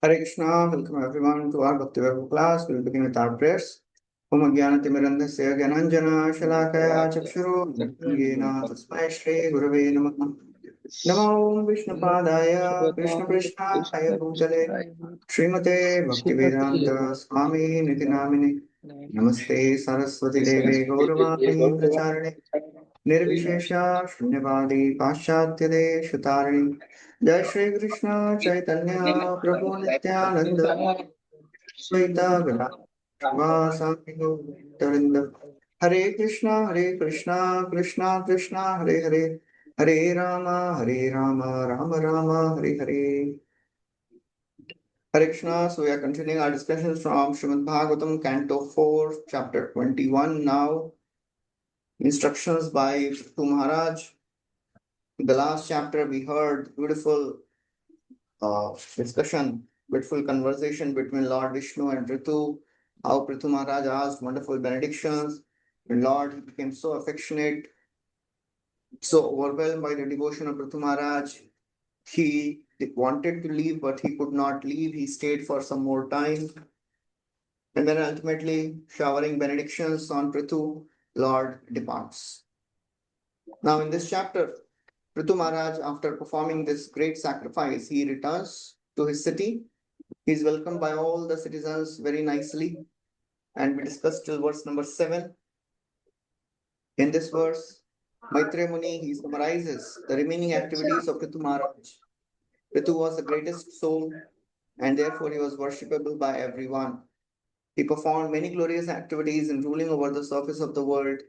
Hare Krishna, welcome everyone to our Bhakti Vaibhav class. We'll begin with our prayers. Om Jnanatimirandhasya Gyananjana Shalakaya Chakshuru Yena Tasmai Shri Gurave Namaha. Namo Om Vishnupadaya Krishna Krishnaya Bhutale Srimate Bhaktivedanta Swami Nitinamine Namaste Saraswati Deve Gauravani Pracharane Nirvishesha Shunyavadi Paschatya Shutarani Jai Shri Krishna Chaitanya Prabhu Nityananda Swaita Gada Srivasati Govinda Hare Krishna Krishna Krishna Hare Hare Hare Rama Rama Rama Hare Hare Hare Krishna. So we are continuing our discussions from Srimad Bhagvatam, Canto 4, Chapter 21 now. Instructions by Prithu Maharaj. In the last chapter, we heard beautiful discussion, beautiful conversation between Lord Vishnu and Prithu, how Prithu Maharaj asked wonderful benedictions, and Lord became so affectionate, so overwhelmed by the devotion of Prithu Maharaj. He wanted to leave, but he could not leave. He stayed for some more time. And then ultimately, showering benedictions on Prithu, Lord departs. Now, in this chapter, Prithu Maharaj, after performing this great sacrifice, he returns to his city. He is welcomed by all the citizens very nicely. And we discussed till verse number 7. In this verse, Maitreya Muni, he summarizes the remaining activities of Prithu Maharaj. Prithu was the greatest soul, and therefore he was worshipable by everyone. He performed many glorious activities in ruling over the surface of the world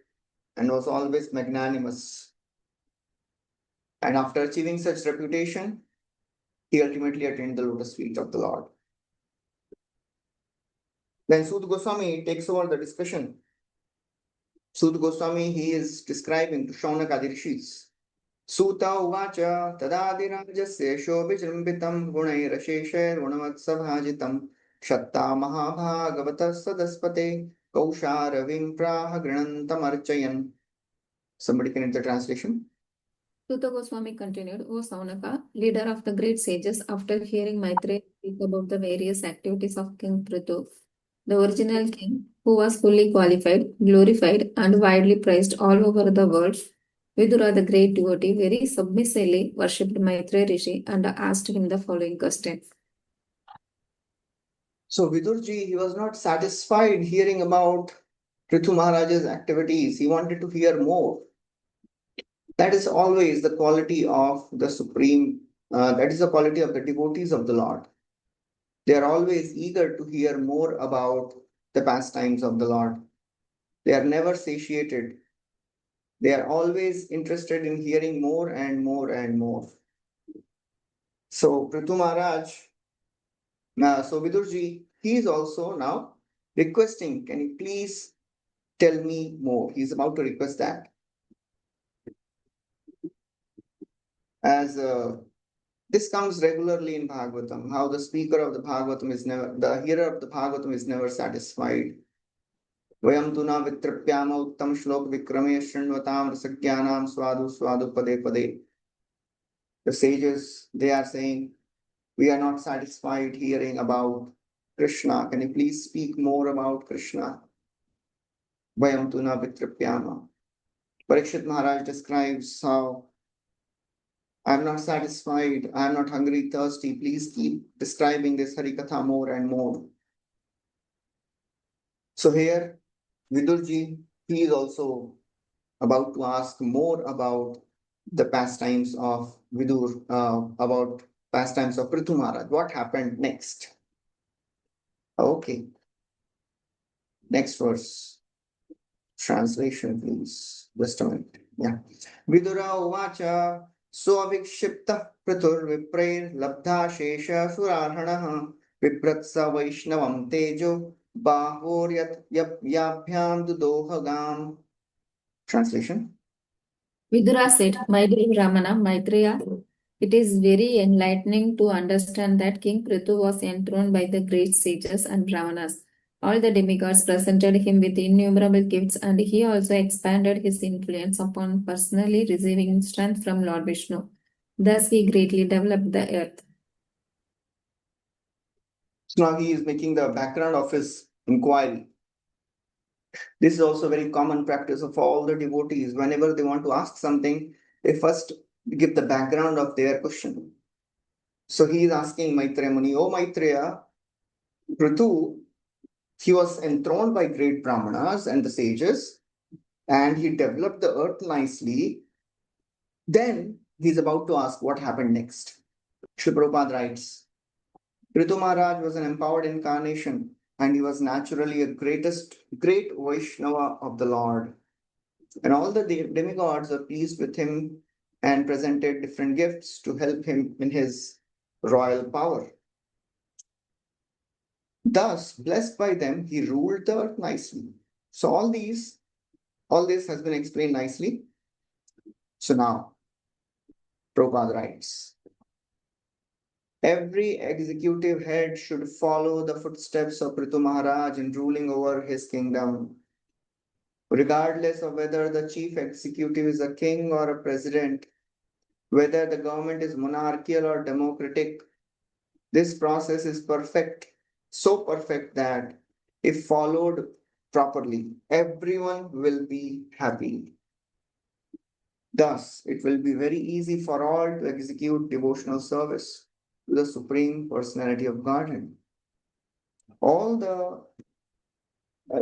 and was always magnanimous. And after achieving such reputation, he ultimately attained the lotus feet of the Lord. Then Sud Goswami takes over the discussion. Sud Goswami, he is describing to Shaunakadi Rishis. Suta uvacha tadadirajasya shobhijrimbitam gunairasheshair gunavatsabbhajitam shatta mahabhagavata sadaspate kausharavim praha grinantam archayan. Somebody can read the translation. Suta Goswami continued, O Saunaka, leader of the great sages, after hearing Maitreya speak about the various activities of King Prithu, the original king, who was fully qualified, glorified, and widely praised all over the world, Vidura, the great devotee, very submissively worshipped Maitreya Rishi and asked him the following question. So Vidurji, he was not satisfied hearing about Prithu Maharaj's activities. He wanted to hear more. That is always the quality of the Supreme, that is the quality of the devotees of the Lord. They are always eager to hear more about the pastimes of the Lord. They are never satiated. They are always interested in hearing more and more and more. So Prithu Maharaj, so Vidurji, he is also now requesting, can you please tell me more? He's about to request that. As this comes regularly in Bhagavatam, how the speaker of the Bhagavatam is never, the hearer of the Bhagavatam is never satisfied. Vayam tuna vitrapyama uttam shlok vikrame shrunvatam rasagyanam swadu pade pade. The sages, they are saying, we are not satisfied hearing about Krishna. Can you please speak more about Krishna? Vayam tuna vitrapyama. Parikshit Maharaj describes how I'm not satisfied, I'm not hungry, thirsty. Please keep describing this Harikatha more and more. So here, Vidurji, he is also about to ask more about the pastimes of Vidur, about pastimes of Prithu Maharaj. What happened next? Okay. Next verse. Translation, please. Just a minute. Yeah. Vidura uvacha Swavikshipta Pratur Viprair Labdha Shesha Surarhanaha Vipratsa Vaishnavam Tejo Bahuryat Yabhyam Dudohagam. Translation. Vidura said, My dear Ramana, Maitreya, it is very enlightening to understand that King Prithu was enthroned by the great sages and brahmanas. All the demigods presented him with innumerable gifts, and he also expanded his influence upon personally receiving strength from Lord Vishnu. Thus, he greatly developed the earth. So now he is making the background of his inquiry. This is also a very common practice of all the devotees. Whenever they want to ask something, they first give the background of their question. So he is asking Maitreya Muni, "Oh Maitreya, Prithu, he was enthroned by great Brahmanas and the sages, and he developed the earth nicely. Then he's about to ask what happened next." Srila Prabhupada writes, Prithu Maharaj was an empowered incarnation, and he was naturally a great Vaishnava of the Lord. And all the demigods were pleased with him and presented different gifts to help him in his royal power. Thus, blessed by them, he ruled the earth nicely. So all this has been explained nicely. So now, Prabhupada writes, every executive head should follow the footsteps of Prithu Maharaj in ruling over his kingdom. Regardless of whether the chief executive is a king or a president, whether the government is monarchical or democratic, this process is perfect, so perfect that if followed properly, everyone will be happy. Thus, it will be very easy for all to execute devotional service to the Supreme Personality of Godhead. All the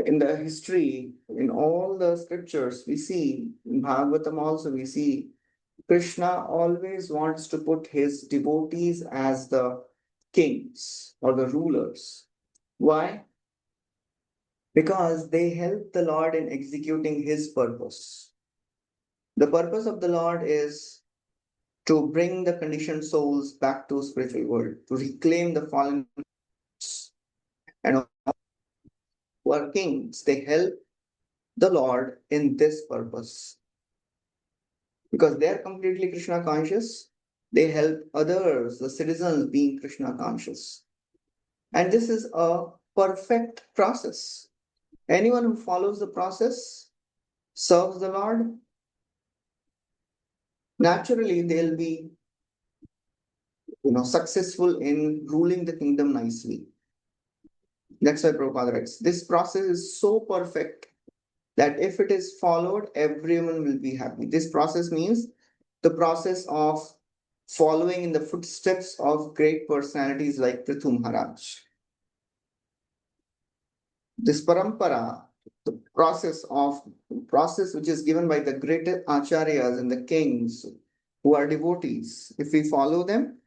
in the history, in all the scriptures, we see in Bhagavatam also we see Krishna always wants to put his devotees as the kings or the rulers. Why? Because they help the Lord in executing his purpose. The purpose of the Lord is to bring the conditioned souls back to spiritual world, to reclaim the fallen and who are kings. They help the Lord in this purpose. Because they are completely Krishna conscious, they help others, the citizens, being Krishna conscious. And this is a perfect process. Anyone who follows the process, serves the Lord, naturally they'll be successful in ruling the kingdom nicely. That's why Prabhupada writes, this process is so perfect that if it is followed, everyone will be happy. This process means the process of following in the footsteps of great personalities like Prithu Maharaj. This parampara, the process which is given by the greatest acharyas and the kings who are devotees, if we follow them,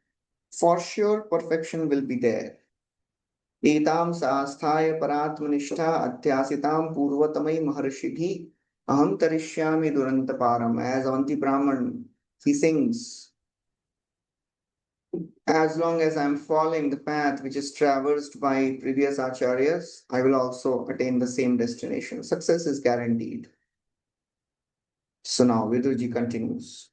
for sure perfection will be there. Etham सास्थाय परात्मनिष्ठा अध्यासिताम पूर्वतमई महर्षिभि aham tarishyami duranta param. As Avanti Brahman, he sings, as long as I'm following the path which is traversed by previous acharyas, I will also attain the same destination. Success is guaranteed. So now Vidurji continues.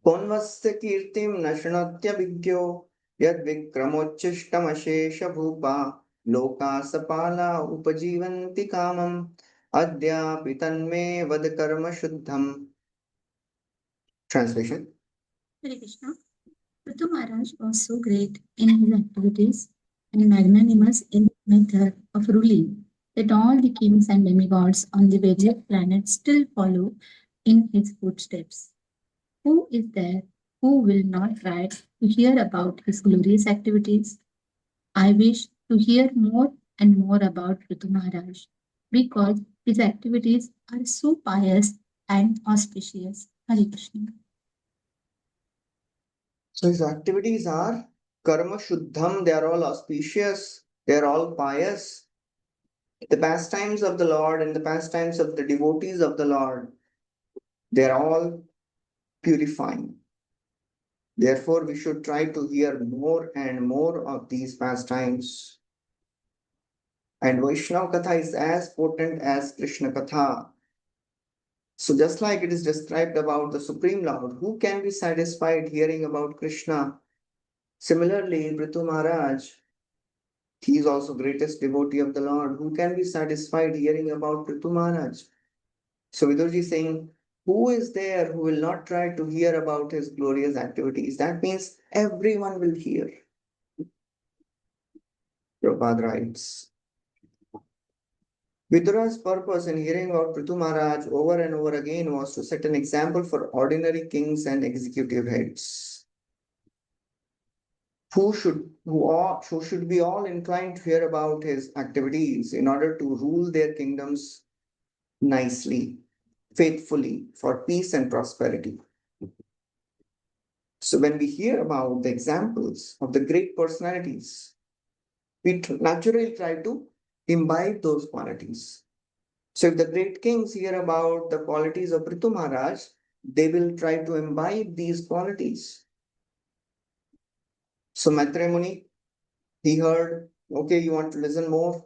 Konvasya kirtim nashnatya vigyo yad vikramochishtamashesha bhupa loka sapala upajivanti kamam adyapi tanme vad karma shuddham. Translation. Hare Krishna. Prithu Maharaj was so great in his activities and magnanimous in his method of ruling that all the kings and demigods on the various planets still follow in his footsteps. Who is there who will not try to hear about his glorious activities? I wish to hear more and more about Prithu Maharaj because his activities are so pious and auspicious. Hare Krishna. So his activities are karma shuddham, they are all auspicious, they are all pious. The pastimes of the Lord and the pastimes of the devotees of the Lord, they are all purifying. Therefore, we should try to hear more and more of these pastimes. And Vaishnava Katha is as potent as Krishna Katha. So just like it is described about the Supreme Lord, who can be satisfied hearing about Krishna? Similarly, Prithu Maharaj, he is also greatest devotee of the Lord. Who can be satisfied hearing about Prithu Maharaj? So Vidurji is saying, who is there who will not try to hear about his glorious activities? That means everyone will hear. Prabhupada writes, Vidura's purpose in hearing about Prithu Maharaj over and over again was to set an example for ordinary kings and executive heads who should be all inclined to hear about his activities in order to rule their kingdoms nicely, faithfully, for peace and prosperity. So when we hear about the examples of the great personalities, we naturally try to imbibe those qualities. So if the great kings hear about the qualities of Prithu Maharaj, they will try to imbibe these qualities. So Maitreya Muni, he heard, okay, you want to listen more?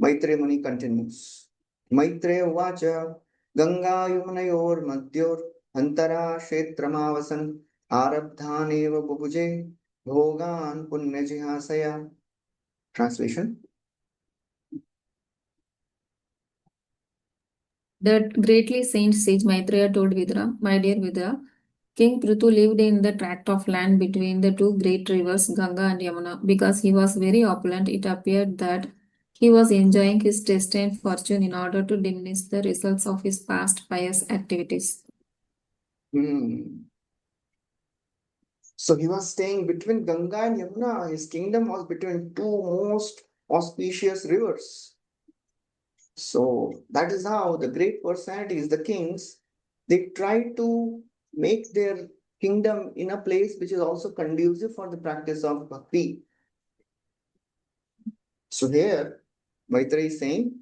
Maitreya Muni continues. Maitreya Uvacha, Ganga Yumanayor Madhyor Antara Kshetramavasan Arabdhaneva Bubuje Bhogan Punyajihasaya. Translation. That greatly saint sage Maitreya told Vidura, my dear Vidura, King Prithu lived in the tract of land between the two great rivers Ganga and Yamuna. Because he was very opulent, it appeared that he was enjoying his destined fortune in order to diminish the results of his past pious activities. So he was staying between Ganga and Yamuna. His kingdom was between two most auspicious rivers. So that is how the great personalities, the kings, they try to make their kingdom in a place which is also conducive for the practice of bhakti. So here, Maitreya is saying,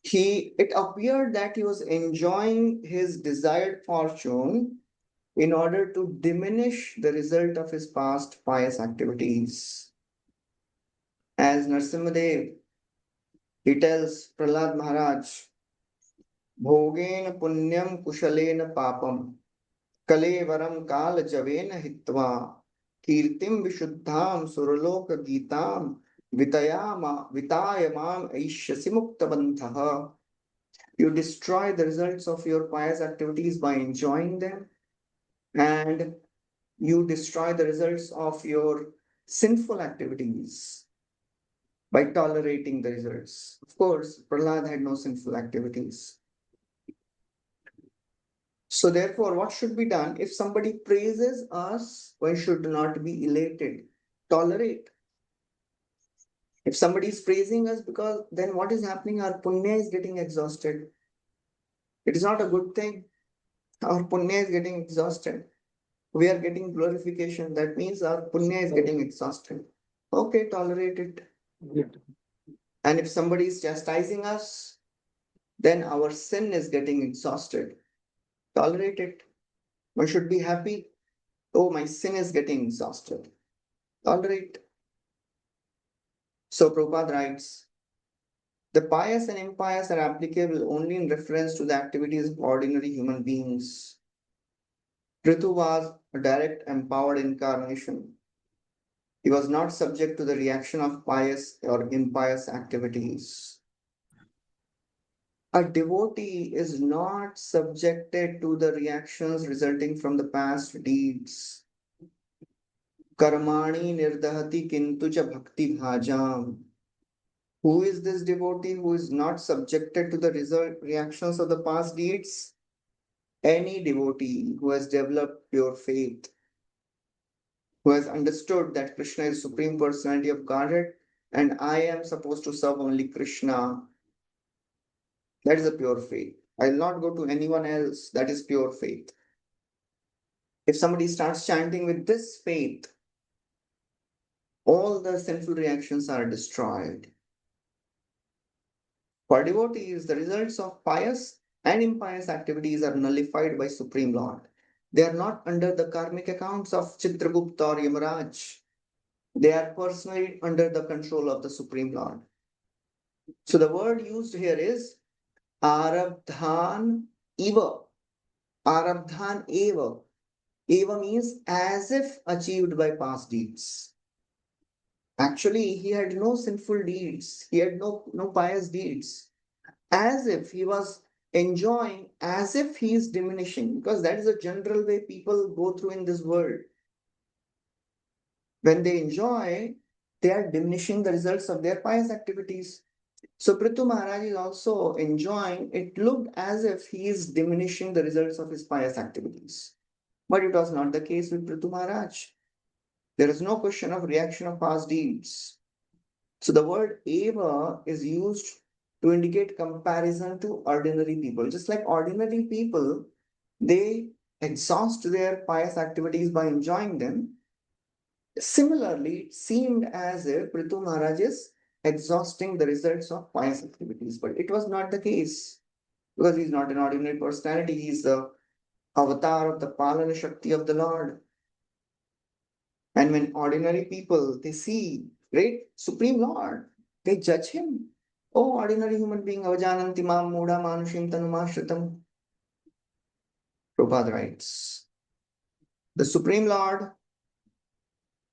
it appeared that he was enjoying his desired fortune in order to diminish the result of his past pious activities. As Narasimhadev, he tells Prahlad Maharaj, Bhogen punyam kushalena papam kalevaram kal javena hitva kirtim vishuddham suraloka gitam vitayamam aishyasi muktabanthaha. You destroy the results of your pious activities by enjoying them, and you destroy the results of your sinful activities by tolerating the results. Of course, Prahlad had no sinful activities. So therefore, what should be done? If somebody praises us, one should not be elated. Tolerate. If somebody is praising us, because then what is happening? Our punya is getting exhausted. It is not a good thing. Our punya is getting exhausted. We are getting glorification. That means our punya is getting exhausted. Okay, tolerate it. And if somebody is chastising us, then our sin is getting exhausted. Tolerate it. One should be happy. Oh, my sin is getting exhausted. Tolerate. So Prabhupada writes, the pious and impious are applicable only in reference to the activities of ordinary human beings. Prithu was a direct empowered incarnation. He was not subject to the reaction of pious or impious activities. A devotee is not subjected to the reactions resulting from the past deeds. Karmani nirdahati kintucha bhakti bhajam. Who is this devotee who is not subjected to the reactions of the past deeds? Any devotee who has developed pure faith, who has understood that Krishna is Supreme Personality of Godhead and I am supposed to serve only Krishna. That is a pure faith. I will not go to anyone else. That is pure faith. If somebody starts chanting with this faith, all the sinful reactions are destroyed. For devotees, the results of pious and impious activities are nullified by Supreme Lord. They are not under the karmic accounts of Chitragupta or Yamaraj. They are personally under the control of the Supreme Lord. So the word used here is Arabdhan Eva. Arabdhan Eva. Eva means as if achieved by past deeds. Actually, he had no sinful deeds. He had no pious deeds. As if he was enjoying, as if he is diminishing, because that is a general way people go through in this world. When they enjoy, they are diminishing the results of their pious activities. So Prithu Maharaj is also enjoying, it looked as if he is diminishing the results of his pious activities. But it was not the case with Prithu Maharaj. There is no question of reaction of past deeds. So the word eva is used to indicate comparison to ordinary people. Just like ordinary people, they exhaust their pious activities by enjoying them. Similarly, it seemed as if Prithu Maharaj is exhausting the results of pious activities, but it was not the case because he's not an ordinary personality. He's the avatar of the Palana Shakti of the Lord. And when ordinary people they see great Supreme Lord, they judge him. Oh, ordinary human being, avajananti mam muda manushim tanumashritam. Prabhupada writes, the Supreme Lord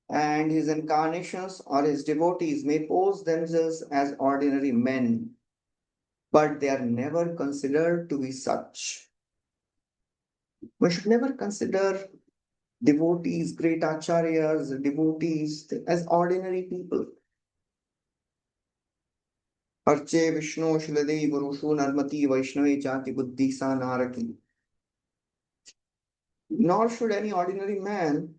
and his incarnations or his devotees may pose themselves as ordinary men, but they are never considered to be such. We should never consider devotees, great acharyas, devotees as ordinary people. Arche Vishnu Shiladei Gurushu Narmati Vaishnave Jati Buddhi Sa Naraki. Nor should any ordinary man,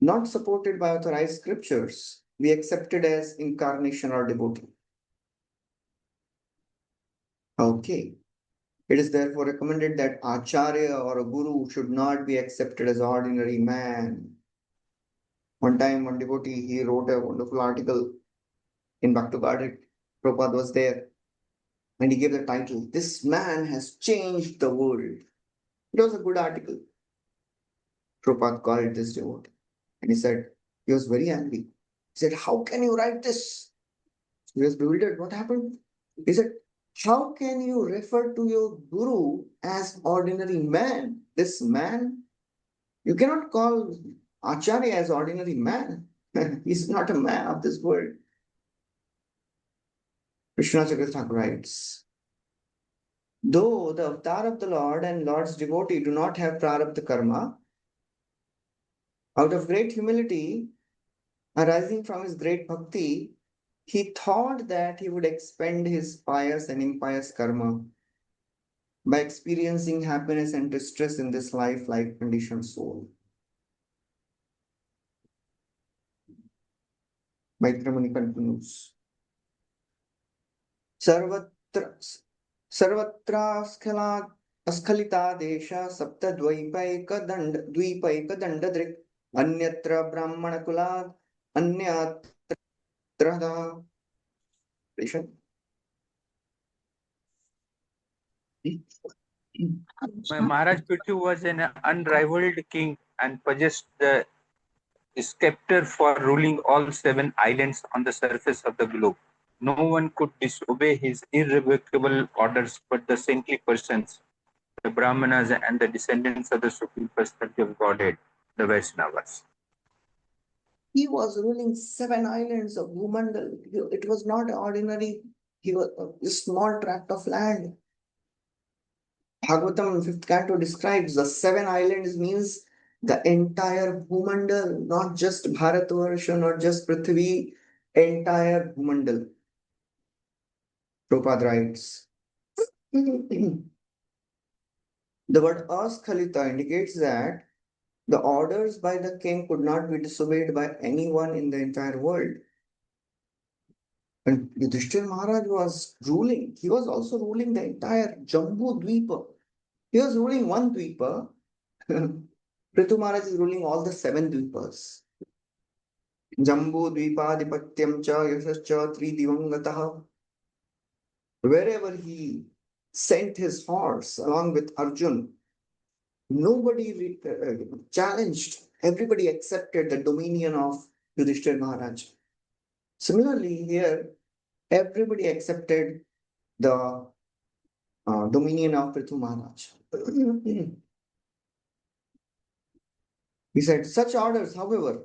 not supported by authorized scriptures, be accepted as incarnation or devotee. Okay. It is therefore recommended that acharya or a guru should not be accepted as ordinary man. One time, one devotee, he wrote a wonderful article in Bhakti. Prabhupada was there, and he gave the title, "This man has changed the world." It was a good article. Prabhupada called this devotee, and he said, he was very angry. He said, "How can you write this?" He was bewildered. What happened? He said, "How can you refer to your guru as ordinary man? This man, you cannot call Acharya as ordinary man. He's not a man of this world." Krishna Chakravarti writes, though the avatar of the Lord and Lord's devotee do not have prarabdha karma, out of great humility arising from his great bhakti, he thought that he would expend his pious and impious karma by experiencing happiness and distress in this life like conditioned soul. Maitramani continues. Sarvatra askalita desha sapta dvaipaika dandadrik anyatra brahmana kulad anyatra Maharaj Prithu was an unrivaled king and possessed the scepter for ruling all 7 islands on the surface of the globe. No one could disobey his irrevocable orders but the saintly persons, the Brahmanas and the descendants of the Supreme Personality of Godhead, the Vaishnavas. He was ruling 7 islands of Bhumandal. It was not ordinary, he was a small tract of land. Bhagavatam 5th Canto describes the 7 islands means the entire Bhumandal, not just Bharatvarsha, not just Prithvi, entire Bhumandal. Prabhupada writes, the word Askhalita indicates that the orders by the king could not be disobeyed by anyone in the entire world. And Yudhishthira Maharaj was ruling, he was also ruling the entire Jambu Dvipa. He was ruling one Dvipa. Prithu Maharaj is ruling all the 7 Dvipas. Jambu Dvipadipathyam cha yasascha tri divangataha. Wherever he sent his horse along with Arjun, nobody challenged. Everybody accepted the dominion of Yudhishthira Maharaj. Similarly, here, everybody accepted the dominion of Prithu Maharaj. He said, such orders, however,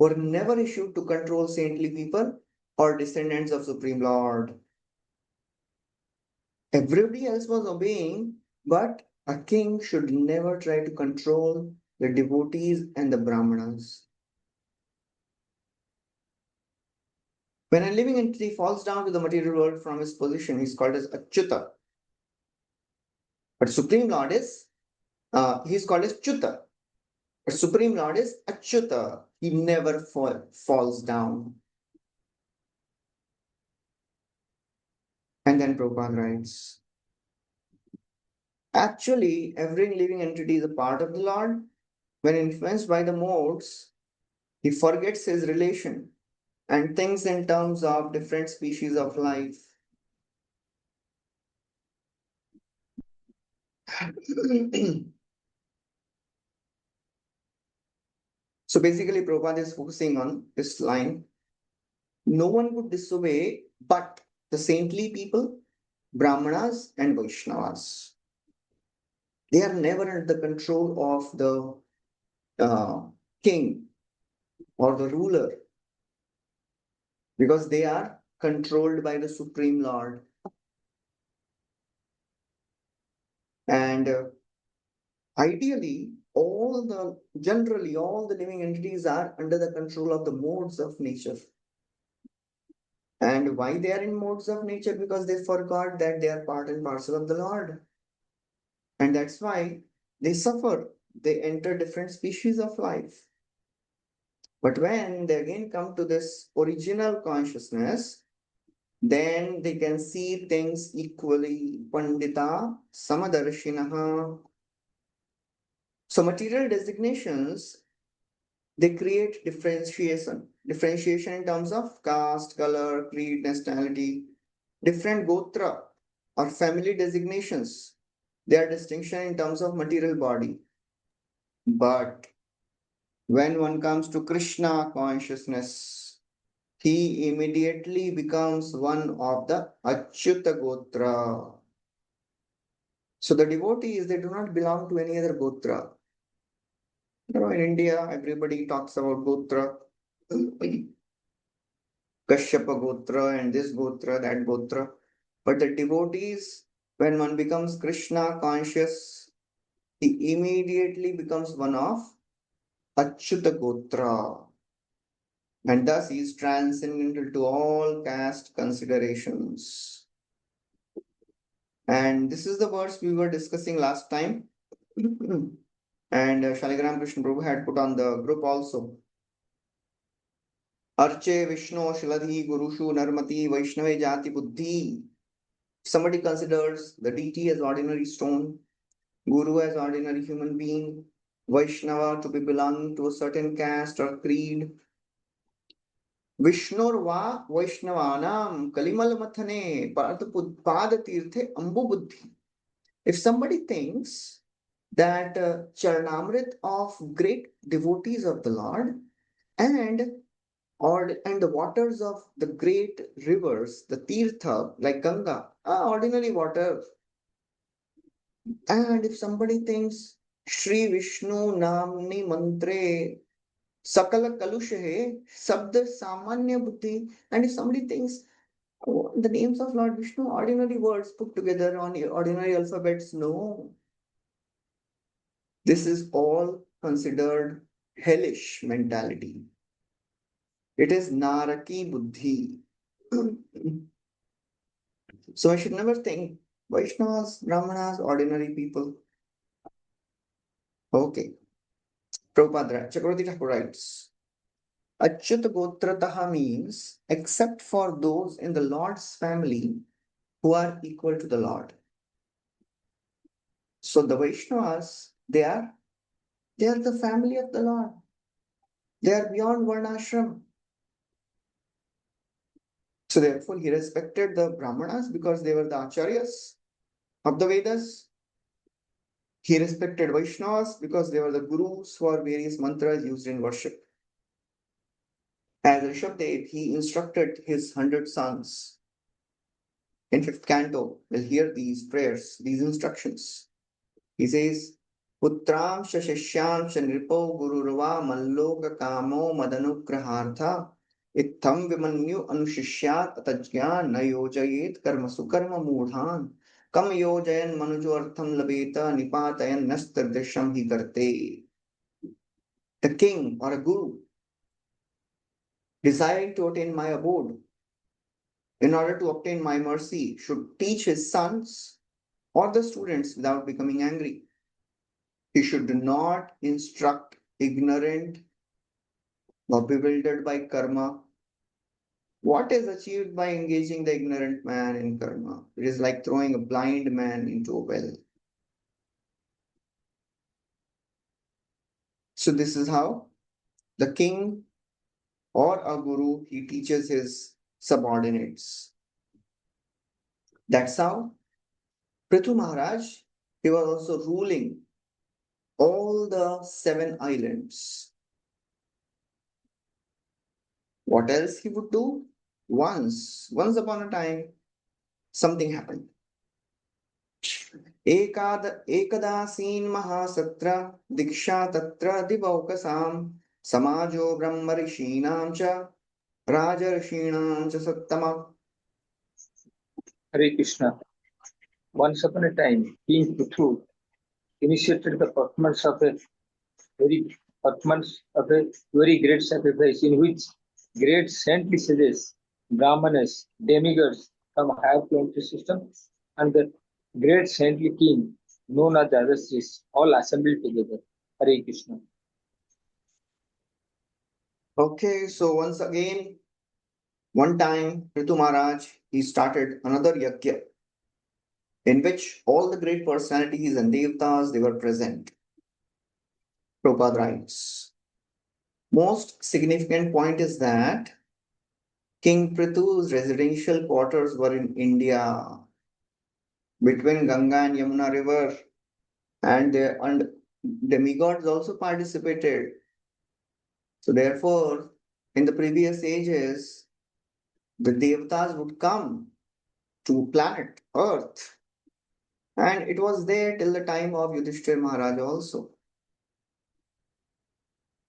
were never issued to control saintly people or descendants of Supreme Lord. Everybody else was obeying, but a king should never try to control the devotees and the Brahmanas. When a living entity falls down to the material world from his position, he is called as Achyuta. But Supreme Lord is, he is called as Chuta. But Supreme Lord is Achyuta. He never falls down. And then Prabhupada writes, actually, every living entity is a part of the Lord. When influenced by the modes, he forgets his relation and thinks in terms of different species of life. So basically, Prabhupada is focusing on this line. No one would disobey but the saintly people, Brahmanas and Vaishnavas. They are never under the control of the king or the ruler because they are controlled by the Supreme Lord. And ideally, generally, all the living entities are under the control of the modes of nature. And why they are in modes of nature? Because they forgot that they are part and parcel of the Lord. And that's why they suffer. They enter different species of life. But when they again come to this original consciousness, then they can see things equally. Pandita Samadarshinaha. So material designations, they create differentiation. Differentiation in terms of caste, color, creed, nationality. Different gotra or family designations. They are distinction in terms of material body. But when one comes to Krishna consciousness, he immediately becomes one of the Achyuta Gotra. So the devotees, they do not belong to any other Gotra. In India, everybody talks about Gotra, Kashyapa Gotra, and this Gotra, that Gotra. But the devotees, when one becomes Krishna conscious, he immediately becomes one of Achyuta Gotra. And thus he is transcendental to all caste considerations. And this is the verse we were discussing last time. And Shaligram Krishna Prabhu had put on the group also. Arche Vishnu Shiladhi Gurushu Narmati Vaishnave Jati Buddhi. Somebody considers the deity as ordinary stone, Guru as ordinary human being, Vaishnava to be belonging to a certain caste or creed. Vishnurva Vaishnavanam Kalimal Mathane Padatirthe Ambu Buddhi. If somebody thinks that Charanamrit of great devotees of the Lord and the waters of the great rivers, the Tirtha, like Ganga, are ordinary water. And if somebody thinks Shri Vishnu Namni Mantre Sakala Kalushe Sabda Samanya Buddhi, and if somebody thinks the names of Lord Vishnu, ordinary words put together on ordinary alphabets, no. This is all considered hellish mentality. It is Naraki Buddhi. So I should never think Vaishnavas, Brahmanas, ordinary people. Okay. Prabhupada Chakravarti Thakur writes, Achyut Gotrataha means except for those in the Lord's family who are equal to the Lord. So the Vaishnavas, they are the family of the Lord. They are beyond Varnashram. So therefore, he respected the Brahmanas because they were the Acharyas of the Vedas. He respected Vaishnavas because they were the gurus for various mantras used in worship. As Rishabdev, he instructed his 100 sons. In 5th canto, we'll hear these prayers, these instructions. He says, Putram Shashyam Shanripo Gururva Malloka Kamo Madanugrahartha Itham Vimanyu Anushishyat Atajgyan Nayojayet Karma Sukarma Mudhan Kam Yojayan Manujo Artham Labeta Nipatayan Nastardasham Hi Karte. The king or a guru desiring to attain my abode in order to obtain my mercy, should teach his sons or the students without becoming angry. He should not instruct ignorant or bewildered by karma. What is achieved by engaging the ignorant man in karma? It is like throwing a blind man into a well. So this is how the king or a guru, he teaches his subordinates. That's how Prithu Maharaj, he was also ruling all the 7 islands. What else he would do? Once upon a time, something happened. एकदासीन महासत्र दीक्षा तत्र दिवौकसाम समाजो ब्रह्म ऋषीणां च राजर्षीणां च सत्तमा. Hare Krishna. Once upon a time, King Prithu initiated the performance of a very great sacrifice in which great saintly sages, brahmanas, demigods from higher planetary system, and the great saintly king known as the Adastris all assembled together. Hare Krishna. Okay, so once again, one time, Prithu Maharaj, he started another yajna in which all the great personalities and devtas, they were present. Prabhupada writes, most significant point is that King Prithu's residential quarters were in India, between Ganga and Yamuna river, and demigods also participated. So therefore, in the previous ages, the devtas would come to planet Earth, and it was there till the time of Yudhishthir Maharaj also.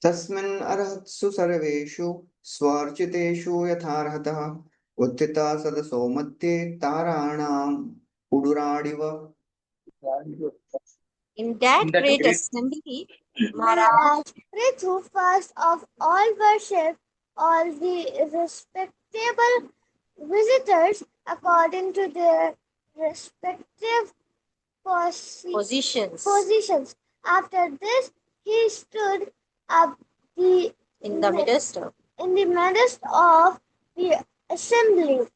Tasmin arhatsu sarveshu swarchiteshu yatharhatah uttita sadaso madhye taranam uduradiva. In that great assembly, Maharaj Prithu first of all worshipped all the respectable visitors according to their respective positions. After this, he stood up in the midst of the assembly,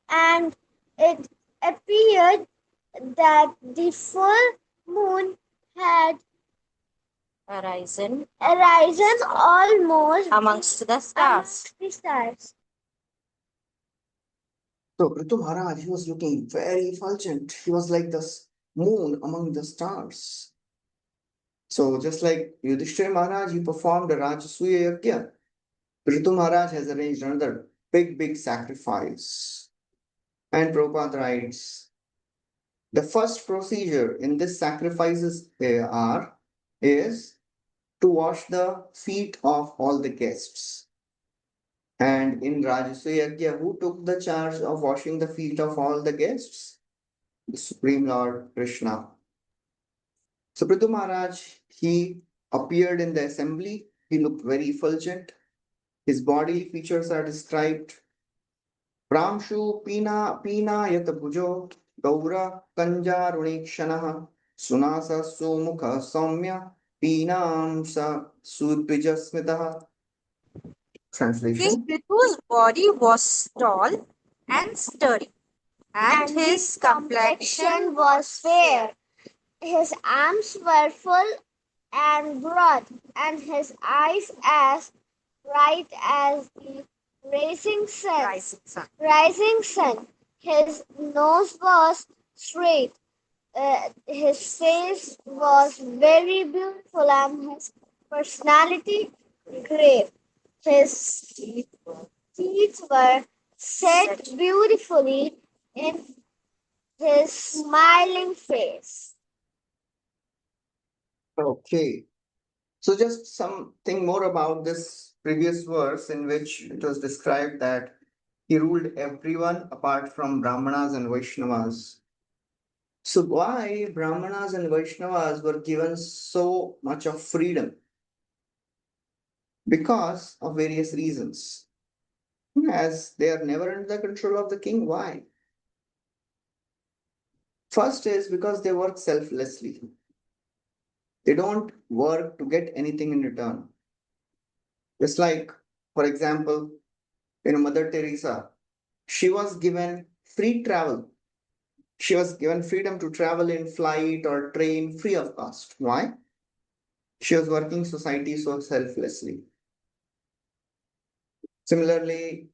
and it appeared that the full moon had arisen almost amongst the stars. So Prithu Maharaj, he was looking very effulgent. He was like the moon among the stars. So just like Yudhishthira Maharaj, he performed a Rajasuya Yajna. Prithu Maharaj has arranged another big sacrifice. And Prabhupada writes, the first procedure in this sacrifices is to wash the feet of all the guests. And in Rajasuya Yajna, who took the charge of washing the feet of all the guests? The Supreme Lord Krishna. So Prithu Maharaj, he appeared in the assembly. He looked very effulgent. His bodily features are described. Pramshu Pina Yata Bhujo Gaura Kanja Runekshanaha Sunasa Sumukha Saumya Pinam Sa Sudbijasmitaha. Translation. King Prithu's body was tall and sturdy, and his complexion was fair. His arms were full and broad, and his eyes as bright as the rising sun. His nose was straight. His face was very beautiful, and his personality great. His teeth were set beautifully in his smiling face. Okay. So just something more about this previous verse in which it was described that he ruled everyone apart from Brahmanas and Vaishnavas. So why Brahmanas and Vaishnavas were given so much of freedom? Because of various reasons. as they are never under the control of the king. Why? First is because they work selflessly. They don't work to get anything in return. Just like, for example, Mother Teresa, she was given free travel. She was given freedom to travel in flight or train free of cost. Why? She was working society so selflessly. Similarly,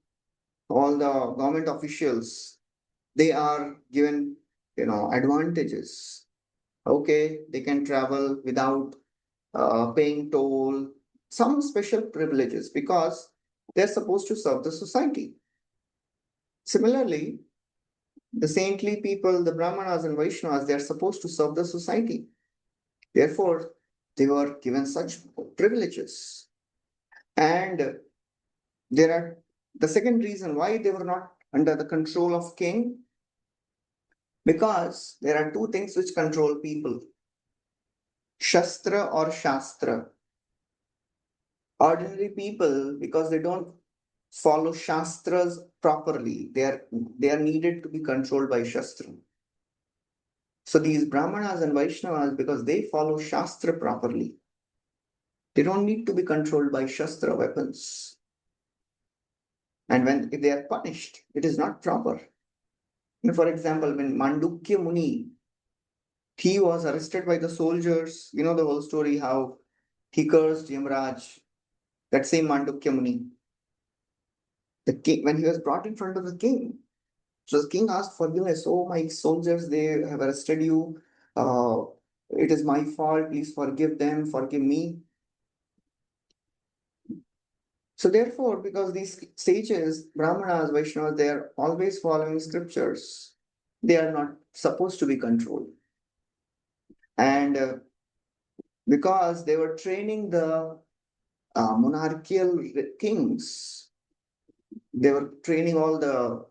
all the government officials, they are given, advantages. Okay, they can travel without paying toll, some special privileges because they're supposed to serve the society. Similarly, the saintly people, the Brahmanas and Vaishnavas, they are supposed to serve the society. Therefore, they were given such privileges. And there are the second reason why they were not under the control of king, because there are two things which control people: Shastra or Shastra. Ordinary people, because they don't follow Shastras properly, they are needed to be controlled by Shastra. So these Brahmanas and Vaishnavas, because they follow Shastra properly, they don't need to be controlled by Shastra weapons. And if they are punished, it is not proper. For example, when Mandukya Muni, he was arrested by the soldiers, you know the whole story how he cursed Yamraj, that same Mandukya Muni. The king, when he was brought in front of the king, so the king asked forgiveness. Oh, my soldiers, they have arrested you. It is my fault. Please forgive them. Forgive me. So therefore, because these sages, Brahmanas, Vaishnavas, they are always following scriptures. They are not supposed to be controlled. And because they were training the monarchical kings, they were training all the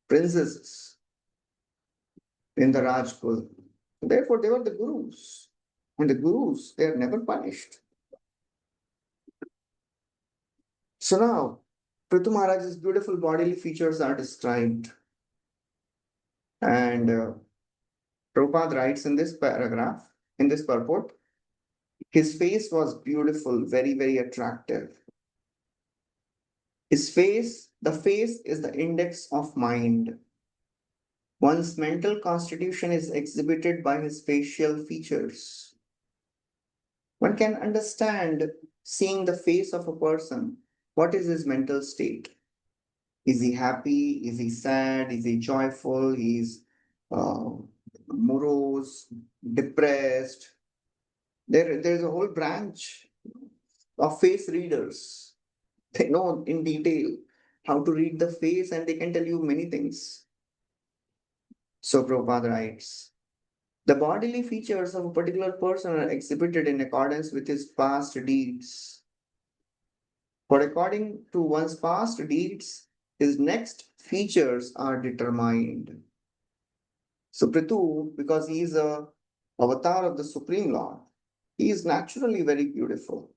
princesses in the Rajkul. Therefore, they were the gurus. And the gurus, they are never punished. So now, Prithu Maharaj's beautiful bodily features are described. And Prabhupada writes in this paragraph, in this purport, his face was beautiful, very, very attractive. His face, the face is the index of mind. One's mental constitution is exhibited by his facial features. One can understand, seeing the face of a person, what is his mental state. Is he happy? Is he sad? Is he joyful? He's morose, depressed. There's a whole branch of face readers. They know in detail how to read the face and they can tell you many things. So Prabhupada writes, the bodily features of a particular person are exhibited in accordance with his past deeds. For according to one's past deeds, his next features are determined. So Prithu, because he is a avatar of the Supreme Lord, he is naturally very beautiful,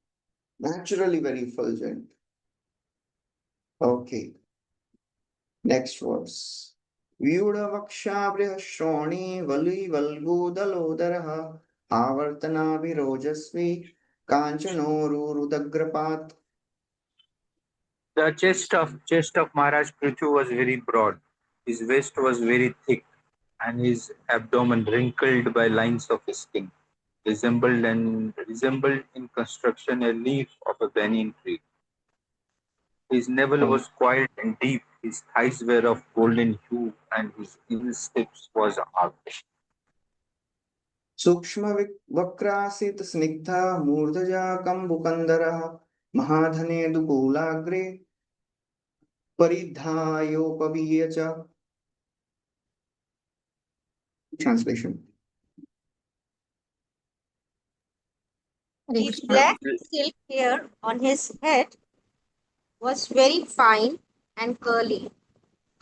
naturally very effulgent. Okay, next verse. Vyudavakshabriha Shroni Vali Valgudalodaraha Avartana Virojasvi Kanchanoru Rudagrapat. The chest of Maharaj Prithu was very broad. His waist was very thick, and his abdomen wrinkled by lines of skin, resembled in construction a leaf of a banyan tree. His navel was quiet and deep, his thighs were of golden hue, and his insteps was arched. Sukshma Vakrasit Snigdha Murdhaja Kambukandara Mahadhane Dukulagre Paridhayopaviyacha. Translation. Hare The Krishna. black silk hair on his head was very fine and curly,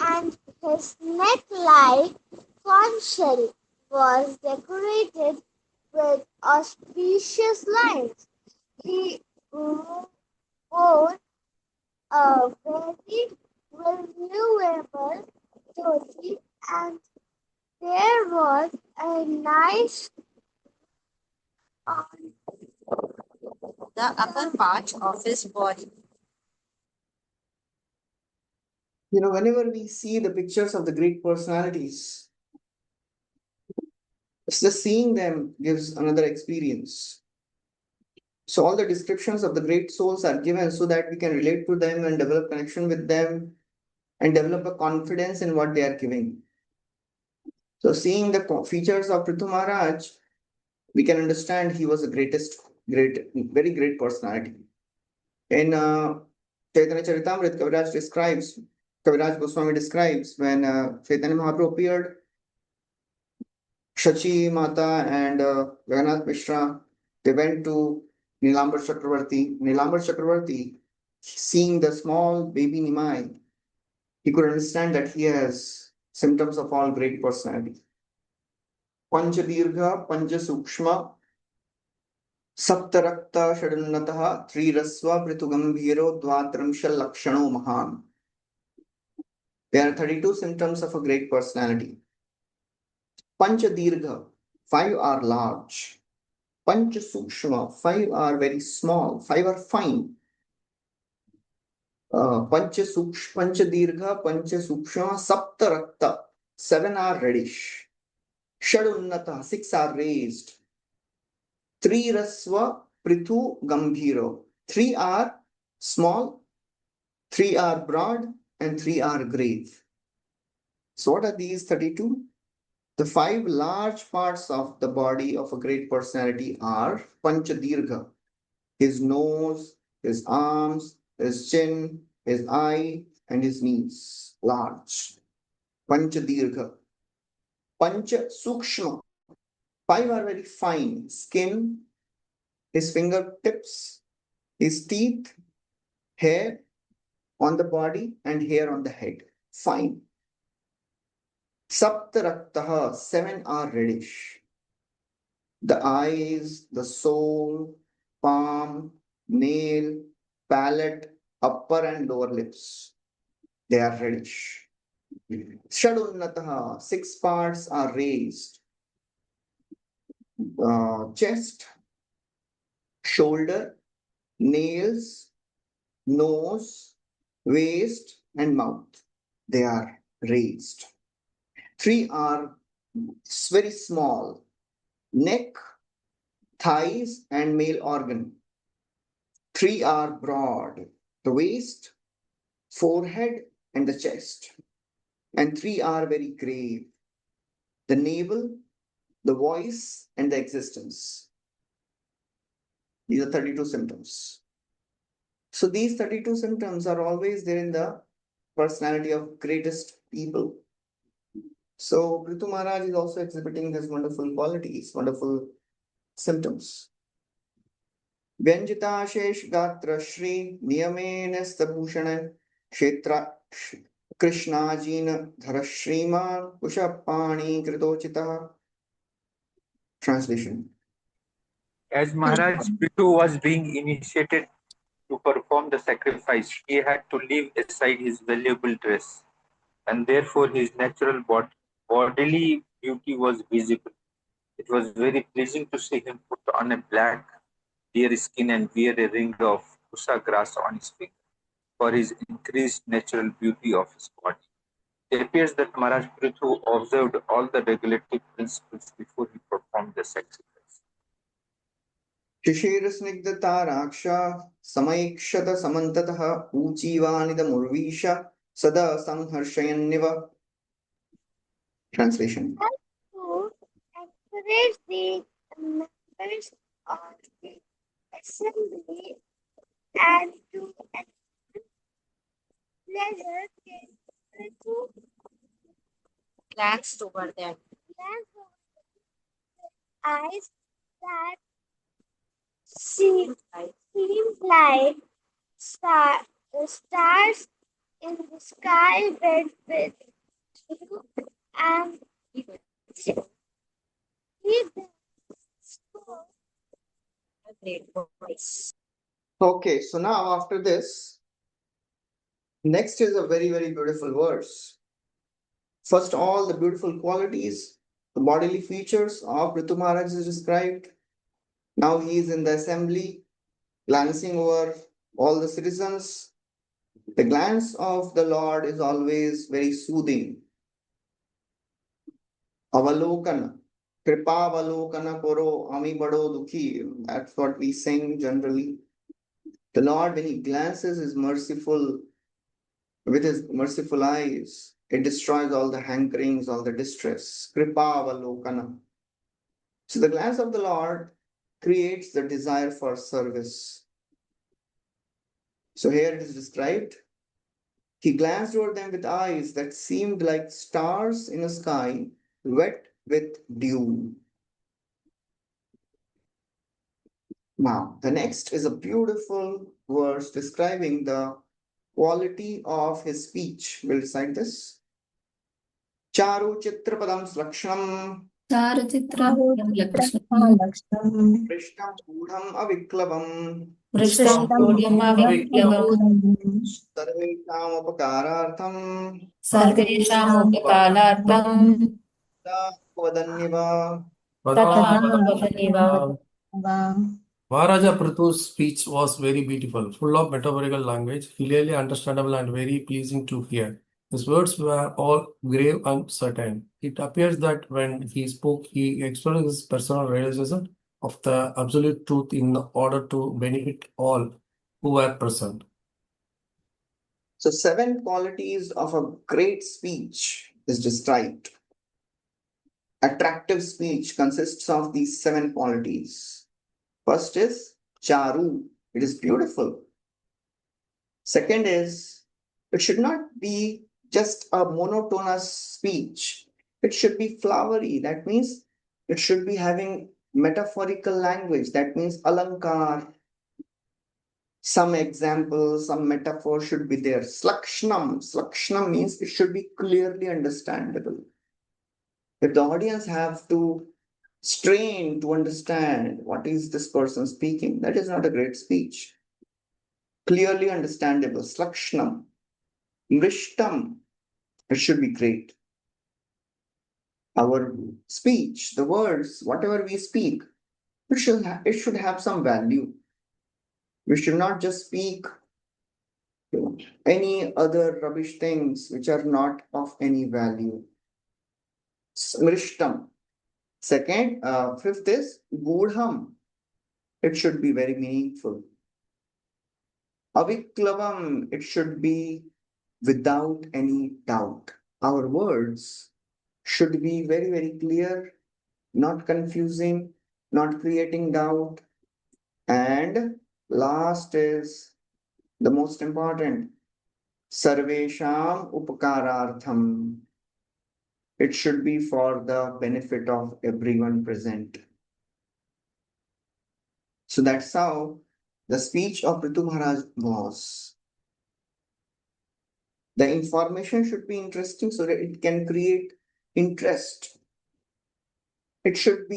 and his neck-like conch shell was decorated with auspicious lines. He wore a very was a nice on the upper part of his body. Whenever we see the pictures of the great personalities, just seeing them gives another experience. So all the descriptions of the great souls are given so that we can relate to them and develop connection with them and develop a confidence in what they are giving. So seeing the features of Prithu Maharaj, we can understand he was the very great personality. In Chaitanya Charitamrita, Kaviraj Goswami describes when Chaitanya Mahaprabhu appeared, Shachi Mata and Jagannath Mishra, they went to Nilambar Chakravarti. Nilambar Chakravarti, seeing the small baby Nimai, he could understand that he has symptoms of all great personality. Pancha Dirgha, Pancha Sukshma, Saptarakta Shadunnataha, Trirasva Pritugambhiro, Dvatramsha Lakshano Mahan. There are 32 symptoms of a great personality. Pancha Dirgha, 5 are large. Pancha Sukshma, 5 are very small, 5 are fine. Pancha Dirgha, Pancha Sukshma, Saptarakta, 7 are reddish. Shadunnata, 6 are raised. Trirasva Prithu Gambhiro, 3 are small, 3 are broad, and 3 are grave. So what are these 32? The 5 large parts of the body of a great personality are Panchadirgha, his nose, his arms, his chin, his eye, and his knees, large. Panchadirgha. Pancha Sukshma, 5 are very fine, skin, his fingertips, his teeth, hair on the body, and hair on the head. Fine. Saptaraktaha, 7 are reddish. The eyes, the sole, palm, nail, palate, upper and lower lips, they are reddish. Shadunnataha, 6 parts are raised. Chest, shoulder, nails, nose, waist, and mouth, they are raised. 3 are very small. Neck, thighs, and male organ. 3 are broad. The waist, forehead, and the chest. And 3 are very grave. The navel, the voice, and the existence. These are 32 symptoms. So these 32 symptoms are always there in the personality of greatest people. So Prithu Maharaj is also exhibiting his wonderful qualities, wonderful symptoms. Vyanjita Gatra Shri Niyamena Stabhushana Kshetra Krishnajina Dharashriman Ushapani Kritochita. Translation. As Maharaj Prithu was being initiated to perform the sacrifice, he had to leave aside his valuable dress, and therefore his natural bodily beauty was visible. It was very pleasing to see him put on a black deer skin and wear a ring of pusa grass on his finger for his increased natural beauty of his body. It appears that Maharaj Prithu observed all the regulative principles before he performed the sacrifice. Shishirasnigdata Raksha Samaikshata Samantataha Uchivanida Murvisha Sada Sangharshayanniva. Translation. To encourage the members of the assembly and to pleasure to glanced over them. Eyes that seemed like stars in the sky with you and he spoke a great voice. Okay, so now after this, next is a very, very beautiful verse. First, all the beautiful qualities the bodily features of Ritu Maharaj is described. Now he is in the assembly, glancing over all the citizens. The glance of the Lord is always very soothing. Avalokana, Kripa Avalokana Poro Ami Bado Dukhi. That's what we sing generally. The Lord, when he glances, is merciful with his merciful eyes. It destroys all the hankerings, all the distress. Kripa Avalokana. So the glance of the Lord creates the desire for service. So here it is described. He glanced over them with eyes that seemed like stars in a sky wet with dew. Now, the next is a beautiful verse describing the quality of his speech. We'll recite this. Charu Chitrapadam Slakshanam Charachitra Lakshmi Lakshmi Prishtam Gudham Aviklavam Vrishtam Pudiyama Viplavam Sarvesham Upakarartham Sarvesham Upakalartam Vadanyava. Tadavadaniva. Maharaja Prithu's speech was very beautiful, full of metaphorical language, clearly understandable and very pleasing to hear. His words were all grave and certain. It appears that when he spoke, he expressed his personal realization of the absolute truth in order to benefit all who were present. So, 7 qualities of a great speech is described. Attractive speech consists of these 7 qualities. First is charu, it is beautiful. Second is, it should not be just a monotonous speech. It should be flowery. That means it should be having metaphorical language. That means alankar. Some examples, some metaphor should be there. Slakshnam. Slakshnam means it should be clearly understandable. If the audience have to strain to understand what is this person speaking, that is not a great speech. Clearly understandable. Slakshnam. Mrishtam. It should be great. Our speech, the words, whatever we speak, it should have some value. We should not just speak any other rubbish things which are not of any value. Smrishtam. Second, fifth is gudham. It should be very meaningful. Aviklavam. It should be without any doubt. Our words should be very, very clear, not confusing, not creating doubt. And last is the most important, Sarvesham Upakarartham. It should be for the benefit of everyone present. So that's how the speech of Ritu Maharaj was. The information should be interesting so that it can create interest. It should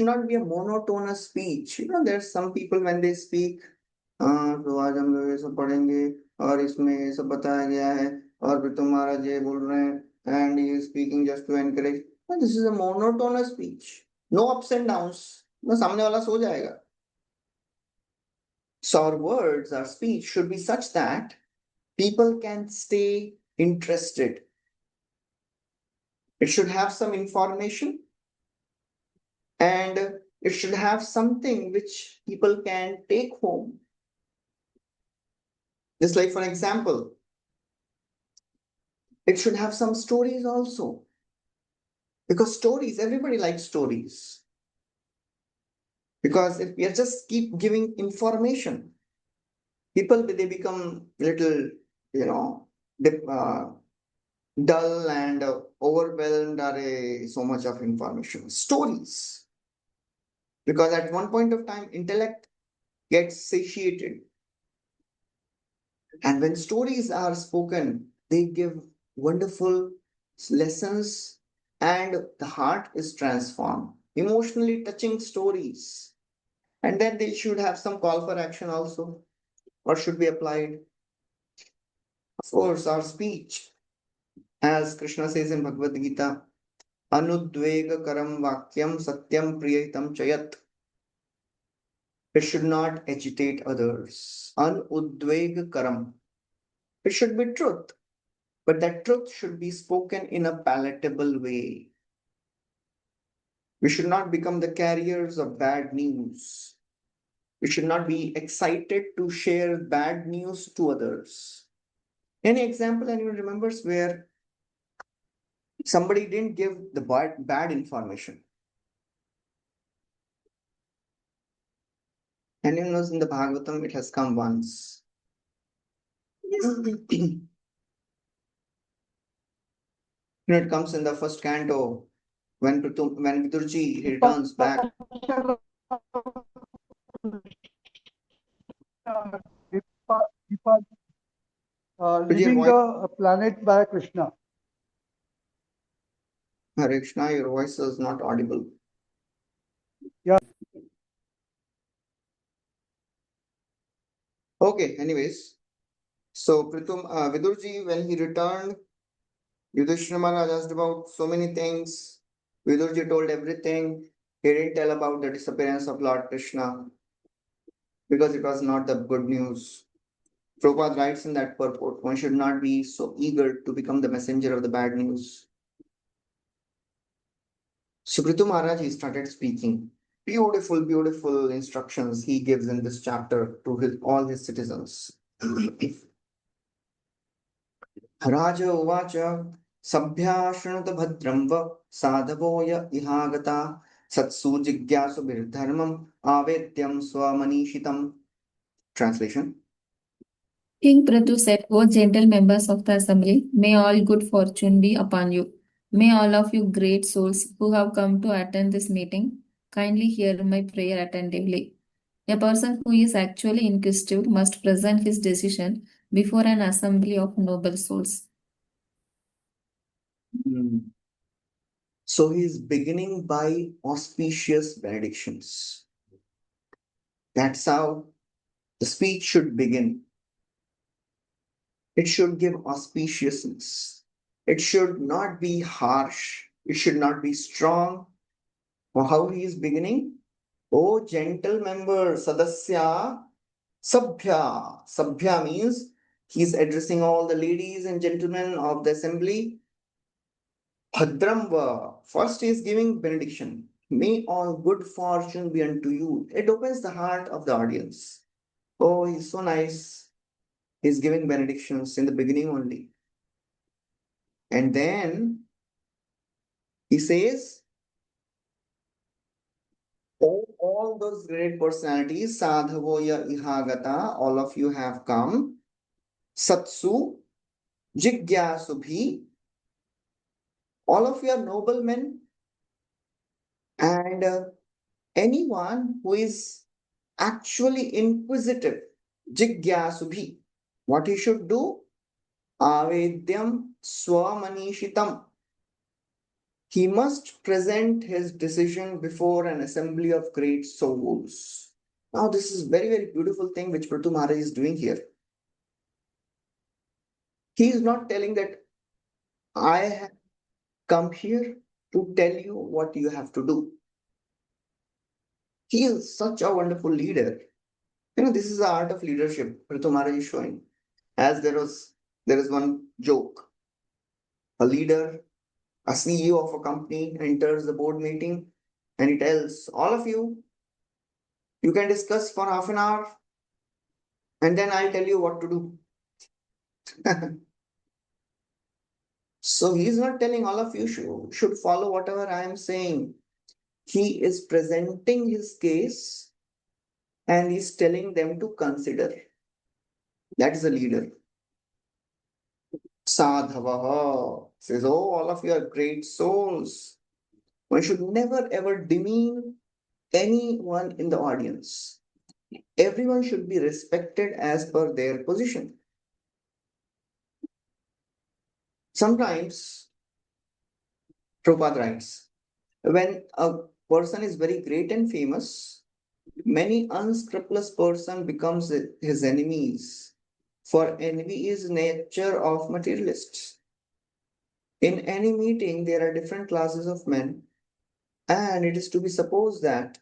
not be a monotonous speech. There's some people when they speak, तो आज हम लोग ये सब पढ़ेंगे और इसमें ये सब बताया गया है और फिर तुम्हारा ये बोल रहे हैं and he is speaking just to encourage. This is a monotonous speech. No ups and downs. No, सामने वाला सो जाएगा. So our words, our speech should be such that people can stay interested. It should have some information and it should have something which people can take home. Just like, for example, it should have some stories also. Because stories, everybody likes stories. Because if we just keep giving information, people, they become little, dull and overwhelmed by so much of information. Stories. Because at one point of time, intellect gets satiated. And when stories are spoken, they give wonderful lessons and the heart is transformed. Emotionally touching stories. And then they should have some call for action also. What should be applied? Of course, our speech, as Krishna says in Bhagavad Gita, Anudvegakaram vakyam satyam priyahitam chayat. It should not agitate others. Anudvegakaram. It should be truth, but that truth should be spoken in a palatable way. We should not become the carriers of bad news. We should not be excited to share bad news to others. Any example anyone remembers where somebody didn't give the bad information? Anyone knows in the Bhagavatam it has come once. It comes in the first canto when Vidurji returns back. Leaving the planet by Krishna. Hare Krishna, your voice is not audible. Yeah. Okay, anyways. So Vidurji, when he returned, Yudhishthira Maharaj asked about so many things. Vidurji told everything. He didn't tell about the disappearance of Lord Krishna because it was not the good news. Prabhupada writes in that purport, one should not be so eager to become the messenger of the bad news. So Prithu Maharaj, he started speaking. Beautiful, beautiful instructions he gives in this chapter to all his citizens. Raja Uvacha Sabhya Shranata Bhadramva Sadhavoya Ihagata Satsu Jigyasu Birdharmam Avedyam Swamanishitam. Translation. King Prithu said, O gentle members of the assembly, may all good fortune be upon you. May all of you great souls who have come to attend this meeting kindly hear my prayer attentively. A person who is actually inquisitive must present his decision before an assembly of noble souls. So he is beginning by auspicious benedictions. That's how the speech should begin. It should give auspiciousness. It should not be harsh. It should not be strong. Or how he is beginning? Oh, gentle member, Sadasya, Sabhya. Sabhya means he's addressing all the ladies and gentlemen of the assembly. Bhadramva. First he is giving benediction. May all good fortune be unto you. It opens the heart of the audience. Oh, he's so nice. He's giving benedictions in the beginning only. And then he says, oh, all those great personalities, Sadhavoya Ihagata, all of you have come. Satsu, Jigyasubhi, all of you are noblemen. And anyone who is actually inquisitive, Jigyasubhi, what he should do? Avedyam Swamanishitam. He must present his decision before an assembly of great souls. Now, this is very, very beautiful thing which Prithu Maharaj is doing here. He is not telling that I have come here to tell you what you have to do. He is such a wonderful leader. This is the art of leadership Prithu Maharaj is showing. As there is one joke. A leader, a CEO of a company enters the board meeting and he tells all of you, you can discuss for half an hour and then I'll tell you what to do. So he's not telling all of you should follow whatever I am saying. He is presenting his case and he's telling them to consider. That is a leader. Sadhavaha says, oh, all of you are great souls. One should never ever demean anyone in the audience. Everyone should be respected as per their position. Sometimes, Prabhupada writes, when a person is very great and famous, many unscrupulous person becomes his enemies. For envy is nature of materialists. In any meeting, there are different classes of men, and it is to be supposed that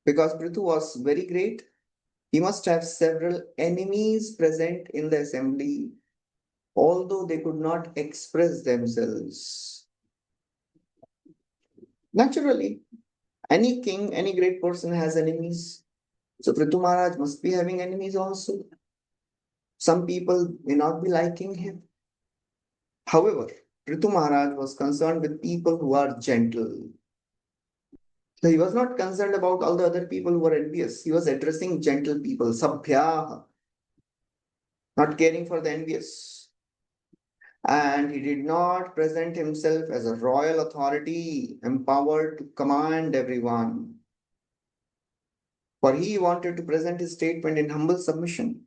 because Prithu was very great, he must have several enemies present in the assembly, although they could not express themselves. Naturally, any king, any great person has enemies. So Prithu Maharaj must be having enemies also. Some people may not be liking him. However, Prithu Maharaj was concerned with people who are gentle. So he was not concerned about all the other people who were envious. He was addressing gentle people, sabhya, not caring for the envious. And he did not present himself as a royal authority, empowered to command everyone. For he wanted to present his statement in humble submission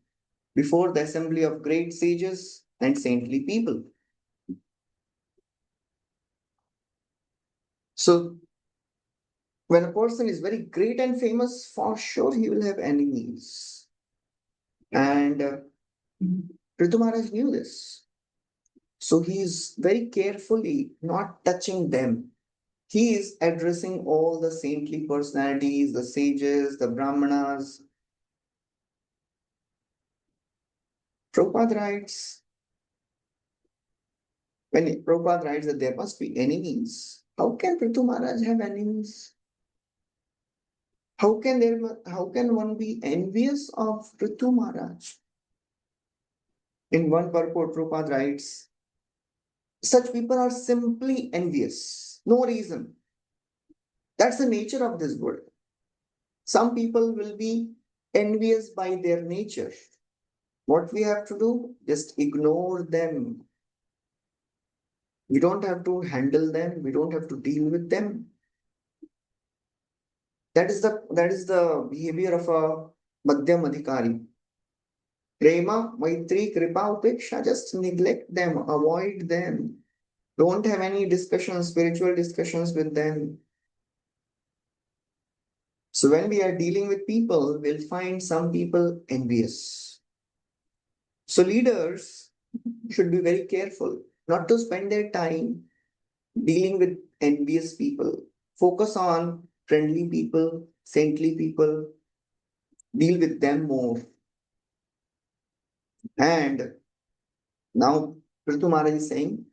before the assembly of great sages and saintly people. So, when a person is very great and famous, for sure he will have enemies. And Prithu Maharaj knew this. So he is very carefully not touching them. He is addressing all the saintly personalities, the sages, the brahmanas. Prabhupada writes, when Prabhupada writes that there must be enemies, how can Prithu Maharaj have enemies? How can one be envious of Prithu Maharaj? In one purport, Prabhupada writes, such people are simply envious, no reason. That's the nature of this world. Some people will be envious by their nature. What we have to do? Just ignore them. We don't have to handle them. We don't have to deal with them. That is the behavior of a Madhyam Adhikari. Prema, Maitri, Kripa, Upeksha, just neglect them, avoid them. Don't have any discussions, spiritual discussions with them. So when we are dealing with people, we'll find some people envious. So leaders should be very careful not to spend their time dealing with envious people. Focus on friendly people, saintly people, deal with them more. And now Prithu Maharaj is saying,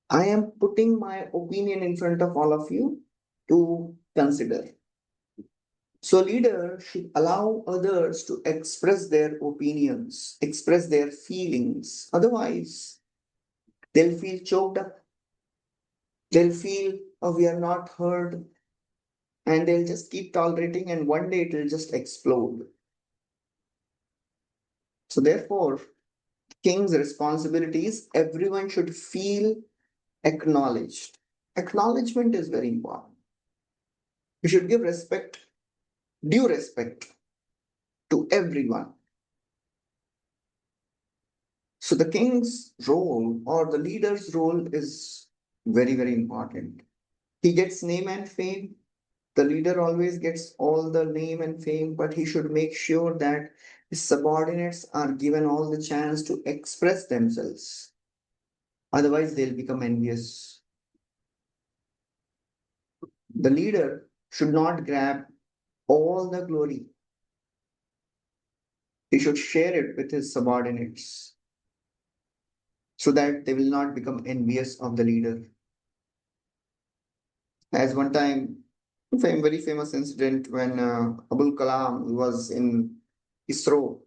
I am putting my opinion in front of all of you to consider. So leaders should allow others to express their opinions, express their feelings. Otherwise, they'll feel choked up. They'll feel, oh, we are not heard. And they'll just keep tolerating, and one day it will just explode. So therefore, king's responsibility is everyone should feel acknowledged. Acknowledgement is very important. You should give respect, due respect to everyone. So the king's role or the leader's role is very, very important. He gets name and fame. The leader always gets all the name and fame, but he should make sure that his subordinates are given all the chance to express themselves. Otherwise, they'll become envious. The leader should not grab all the glory. He should share it with his subordinates so that they will not become envious of the leader. As one time, very famous incident when Abul Kalam was in ISRO,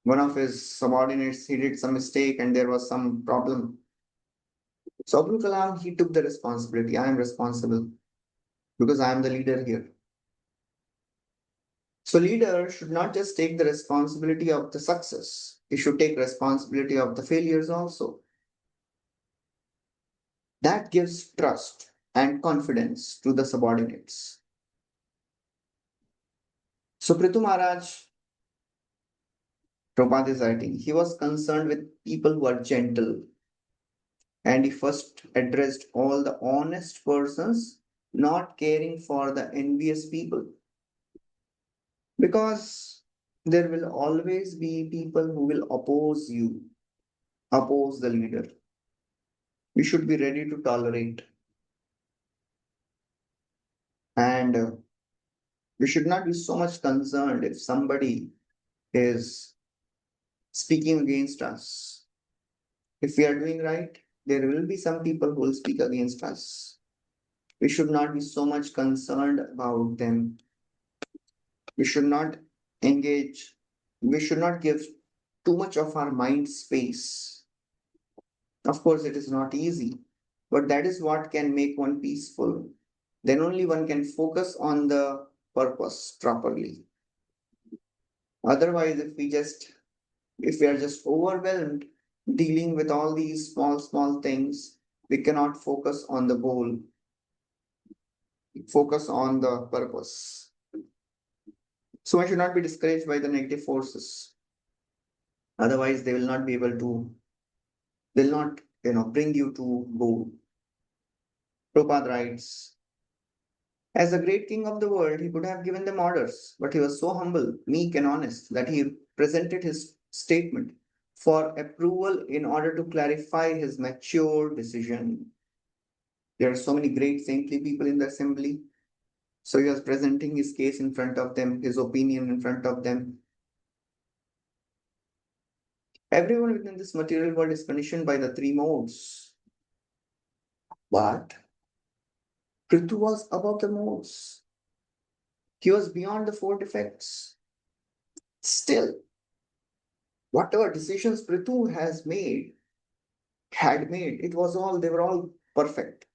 one of his subordinates, he did some mistake and there was some problem. So Abul Kalam, he took the responsibility. I am responsible because I am the leader here. So leader should not just take the responsibility of the success. He should take responsibility of the failures also. That gives trust and confidence to the subordinates. So Prithu Maharaj, Prabhupada is writing, he was concerned with people who are gentle. And he first addressed all the honest persons, not caring for the envious people. Because there will always be people who will oppose you, oppose the leader. We should be ready to tolerate. And we should not be so much concerned if somebody is speaking against us. If we are doing right, there will be some people who will speak against us. We should not be so much concerned about them. We should not engage, we should not give too much of our mind space. Of course, it is not easy, but that is what can make one peaceful. Then only one can focus on the purpose properly. Otherwise, if we are just overwhelmed dealing with all these small things, we cannot focus on the goal, focus on the purpose. So one should not be discouraged by the negative forces. Otherwise, they will not be able to, they'll not, bring you to goal. Prabhupada writes, as the great king of the world, he could have given them orders, but he was so humble, meek, and honest that he presented his statement for approval in order to clarify his mature decision. There are so many great saintly people in the assembly. So he was presenting his case in front of them, his opinion in front of them. Everyone within this material world is conditioned by the three modes. But Prithu was above the modes. He was beyond the four defects. Still, whatever decisions Prithu had made, they were all perfect.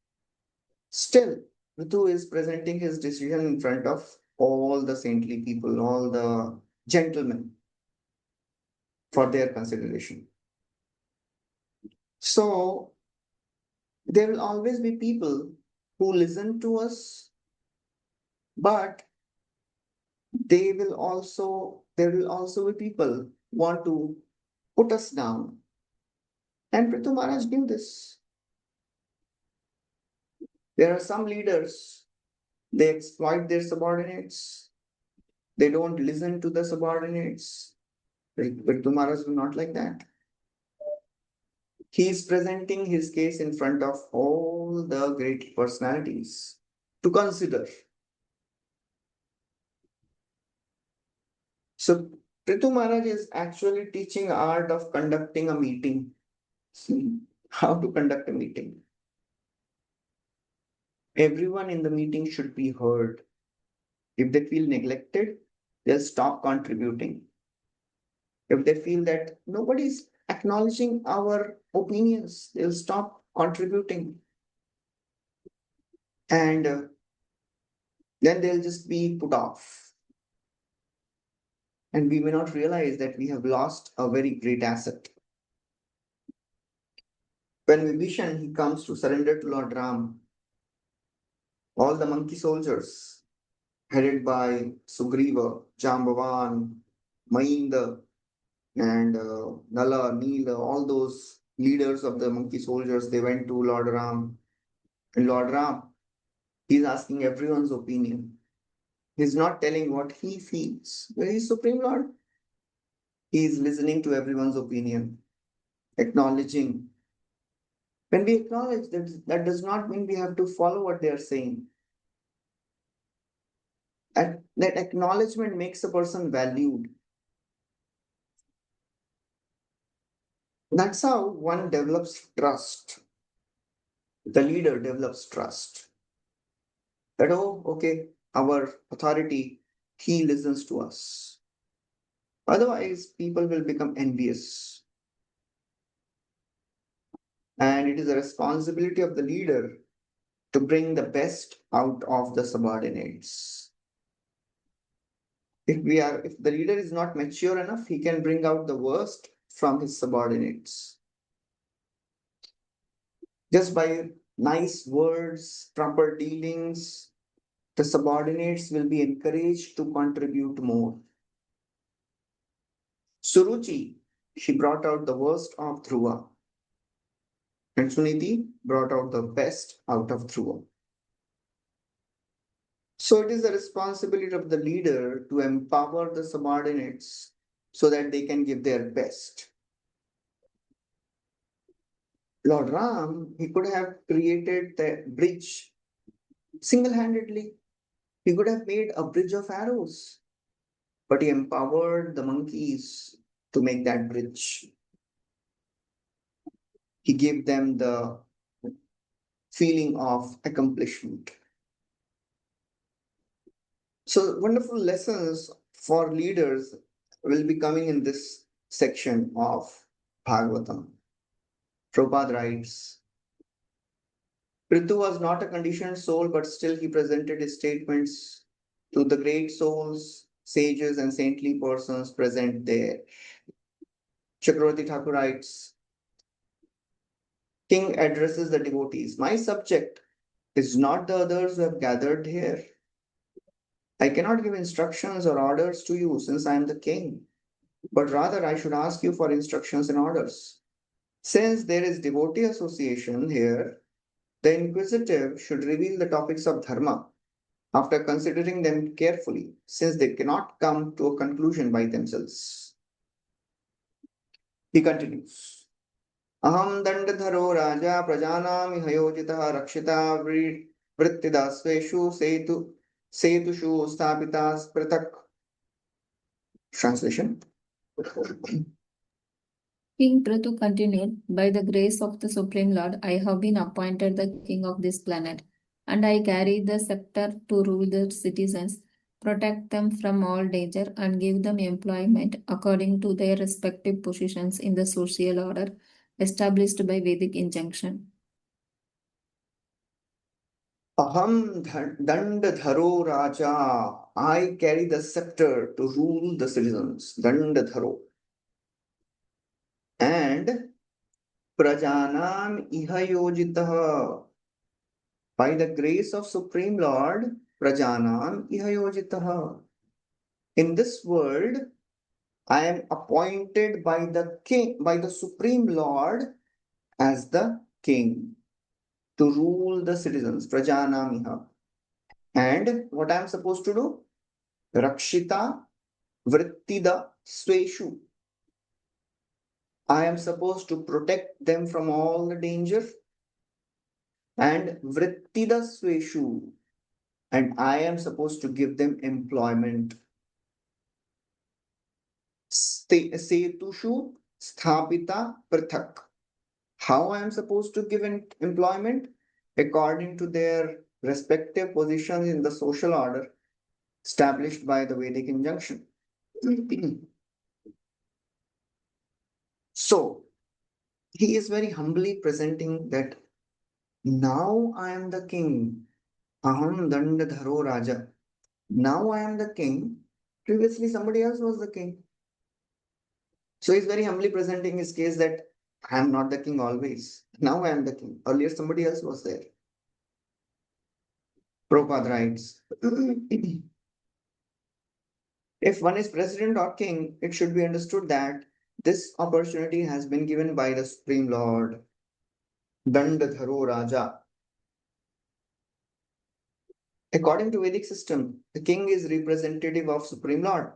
Still, Prithu is presenting his decision in front of all the saintly people, all the gentlemen for their consideration. So, there will always be people who listen to us, but there will also be people who want to put us down. And Prithu Maharaj knew this. There are some leaders, they exploit their subordinates. They don't listen to the subordinates. Prithu Maharaj was not like that. He is presenting his case in front of all the great personalities to consider. So Prithu Maharaj is actually teaching art of conducting a meeting. How to conduct a meeting. Everyone in the meeting should be heard. If they feel neglected, they'll stop contributing. If they feel that nobody's acknowledging our opinions, they'll stop contributing. And then they'll just be put off. And we may not realize that we have lost a very great asset. When Vibhishan he comes to surrender to Lord Ram, all the monkey soldiers headed by Sugriva, Jambavan, Mainda, and Nala, Neela, all those leaders of the monkey soldiers, they went to Lord Ram. And Lord Ram, he's asking everyone's opinion. He's not telling what he feels. When he's Supreme Lord, he's listening to everyone's opinion, acknowledging. When we acknowledge that does not mean we have to follow what they are saying. That acknowledgement makes a person valued. That's how one develops trust. The leader develops trust. That, oh, okay, our authority, he listens to us. Otherwise, people will become envious. And it is a responsibility of the leader to bring the best out of the subordinates. If the leader is not mature enough, he can bring out the worst from his subordinates. Just by nice words, proper dealings, the subordinates will be encouraged to contribute more. Suruchi, she brought out the worst of Dhruva. And Suniti brought out the best out of Dhruva. So it is the responsibility of the leader to empower the subordinates so that they can give their best. Lord Ram, he could have created the bridge single-handedly. He could have made a bridge of arrows, but he empowered the monkeys to make that bridge. He gave them the feeling of accomplishment. So wonderful lessons for leaders will be coming in this section of Bhagavatam. Prabhupada writes, Prithu was not a conditioned soul, but still he presented his statements to the great souls, sages, and saintly persons present there. Chakravarti Thakur writes, King addresses the devotees. My subject is not the others who have gathered here. I cannot give instructions or orders to you since I am the king, but rather I should ask you for instructions and orders. Since there is devotee association here, the inquisitive should reveal the topics of dharma after considering them carefully, since they cannot come to a conclusion by themselves. He continues. Aham dandadharo raja prajanam ihayojitah rakshita vrittidasveshu setushu stapitas pratak. Translation. King Prithu continued, By the grace of the Supreme Lord, I have been appointed the king of this planet, and I carry the scepter to rule the citizens, protect them from all danger, and give them employment according to their respective positions in the social order established by Vedic injunction. Aham dandadharo raja. I carry the scepter to rule the citizens. Dandadharo. And prajanam ihayojitah. By the grace of Supreme Lord, prajanam ihayojitah. In this world, I am appointed by the king, by the Supreme Lord as the king to rule the citizens. Prajanam iha. And what I am supposed to do? Rakshita vrittida sweshu. I am supposed to protect them from all the danger. And vrittida sweshu. And I am supposed to give them employment. Setushu sthapita prithak. How I am supposed to give employment? According to their respective positions in the social order established by the Vedic injunction. So, he is very humbly presenting that now I am the king. Aham dandadharo raja. Now I am the king. Previously somebody else was the king. So he's very humbly presenting his case that I am not the king always. Now I am the king. Earlier somebody else was there. Prabhupada writes, if one is president or king, it should be understood that this opportunity has been given by the Supreme Lord. Dandadharo Raja. According to Vedic system, the king is representative of Supreme Lord,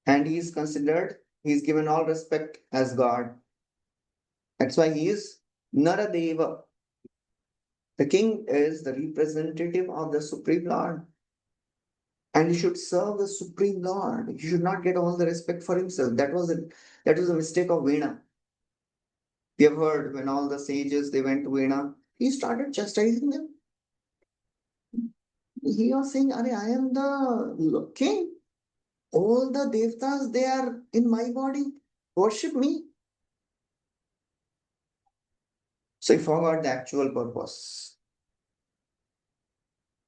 and he is considered, he is given all respect as God. That's why he is Naradeva. The king is the representative of the Supreme Lord. And he should serve the Supreme Lord. He should not get all the respect for himself. That was a mistake of Vena. We have heard when all the sages they went to Vena, he started chastising them. He was saying, I am the king. All the devtas, they are in my body. Worship me. So he forgot the actual purpose.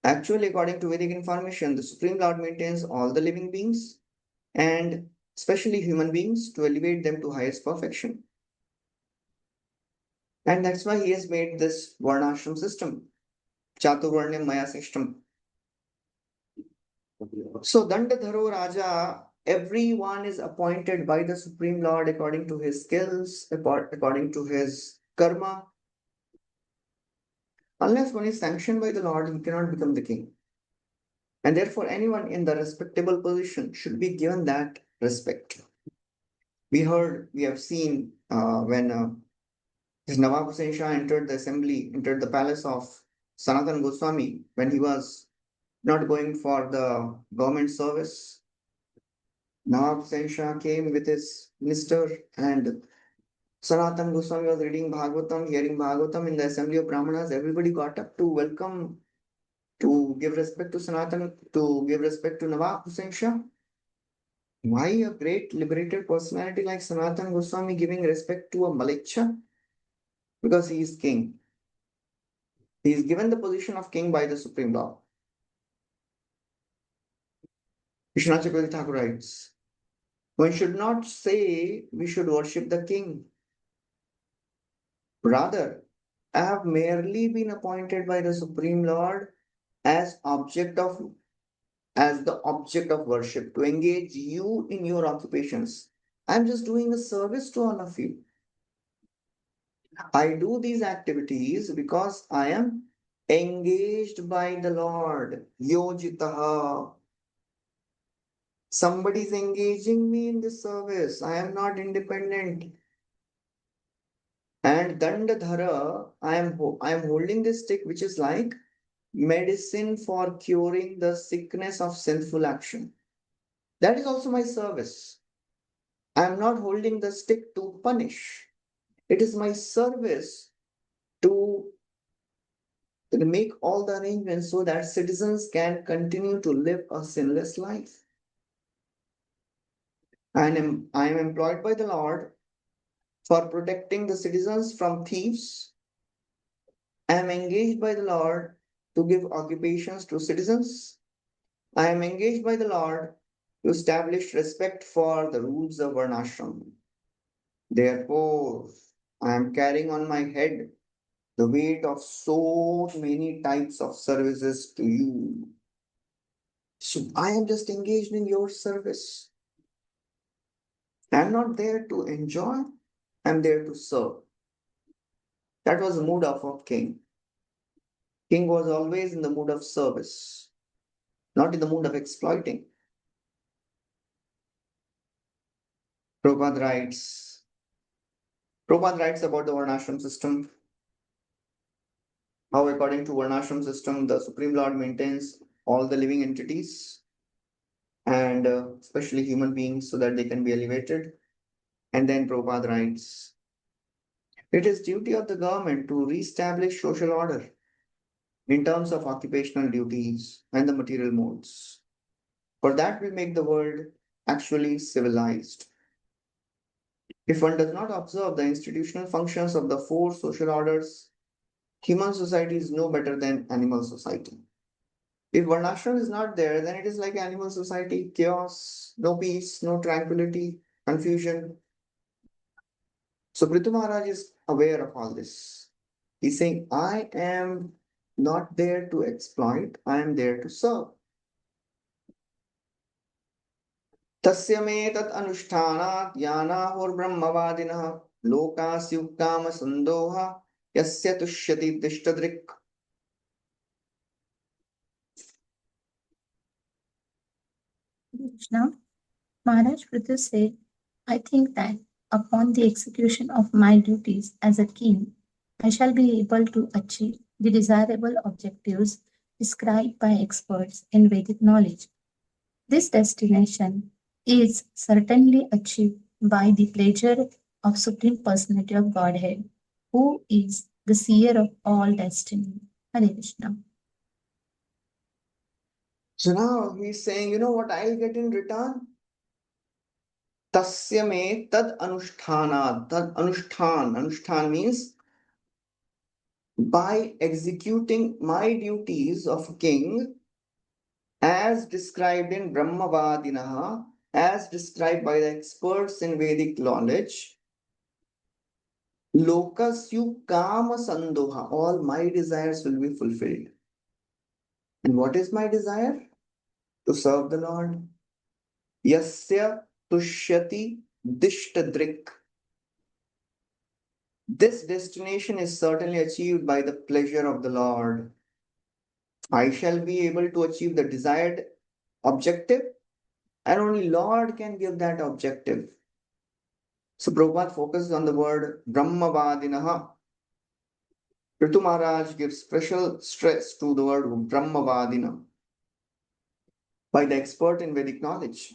Actually, according to Vedic information, the Supreme Lord maintains all the living beings and especially human beings to elevate them to highest perfection. And that's why he has made this Varnashram system, Chaturvarnyam Maya system. So Dandadharo Raja, everyone is appointed by the Supreme Lord according to his skills, according to his karma. Unless one is sanctioned by the Lord, he cannot become the king. And therefore, anyone in the respectable position should be given that respect. We have seen when His Nawab Hussain Shah entered the palace of Sanatan Goswami when he was not going for the government service. Nawab Hussain Shah came with his minister, and Sanatan Goswami was reading Bhagavatam, hearing Bhagavatam in the assembly of Brahmanas. Everybody got up to welcome, to give respect to Sanatan, to give respect to Nawab Hussain Shah. Why a great liberated personality like Sanatan Goswami giving respect to a Maliksha? Because he is king. He is given the position of king by the Supreme Law. Vishwanath Chakravarti Thakur writes, one should not say we should worship the king. Rather, I have merely been appointed by the Supreme Lord as the object of worship, to engage you in your occupations. I'm just doing a service to all of you. I do these activities because I am engaged by the Lord. Yojitaha. Somebody is engaging me in this service. I am not independent. And Dandadhara, I am holding this stick, which is like medicine for curing the sickness of sinful action. That is also my service. I am not holding the stick to punish. It is my service to make all the arrangements so that citizens can continue to live a sinless life. I am employed by the Lord for protecting the citizens from thieves. I am engaged by the Lord to give occupations to citizens. I am engaged by the Lord to establish respect for the rules of Varnashram. Therefore, I am carrying on my head the weight of so many types of services to you. So I am just engaged in your service. I'm not there to enjoy, I'm there to serve. That was the mood of a king. King was always in the mood of service, not in the mood of exploiting. Prabhupada writes about the Varnashram system. How according to Varnashram system, the Supreme Lord maintains all the living entities and especially human beings so that they can be elevated. And then Prabhupada writes, it is duty of the government to reestablish social order in terms of occupational duties and the material modes. For that will make the world actually civilized. If one does not observe the institutional functions of the four social orders, human society is no better than animal society. If Varnashram is not there, then it is like animal society, chaos, no peace, no tranquility, confusion. So Prithu Maharaj is aware of all this. He's saying, I am not there to exploit, I am there to serve. तस्य मे तत् अनुष्ठानात् यानाहुर्ब्रह्मवादिनः लोकास्युक्कामसन्दोहा यस्य तुष्यति दिष्टदृक्. Krishna, Maharaj Prithu said, I think that upon the execution of my duties as a king, I shall be able to achieve the desirable objectives described by experts in Vedic knowledge. This destination is certainly achieved by the pleasure of Supreme Personality of Godhead, who is the seer of all destiny. Hare Krishna. So now he's saying, you know what I'll get in return? Tasya me tad anushthanat. Tad anushthan. Anushthan means by executing my duties of king as described in Brahmavadinaha, as described by the experts in Vedic knowledge, lokasyu kama sandoha, all my desires will be fulfilled. And what is my desire? To serve the Lord. Yasya tushyati dishtadrik. This destination is certainly achieved by the pleasure of the Lord. I shall be able to achieve the desired objective, and only Lord can give that objective. So Prabhupada focuses on the word Brahmavadinaha. Ritu Maharaj gives special stress to the word Brahmavadina by the expert in Vedic knowledge.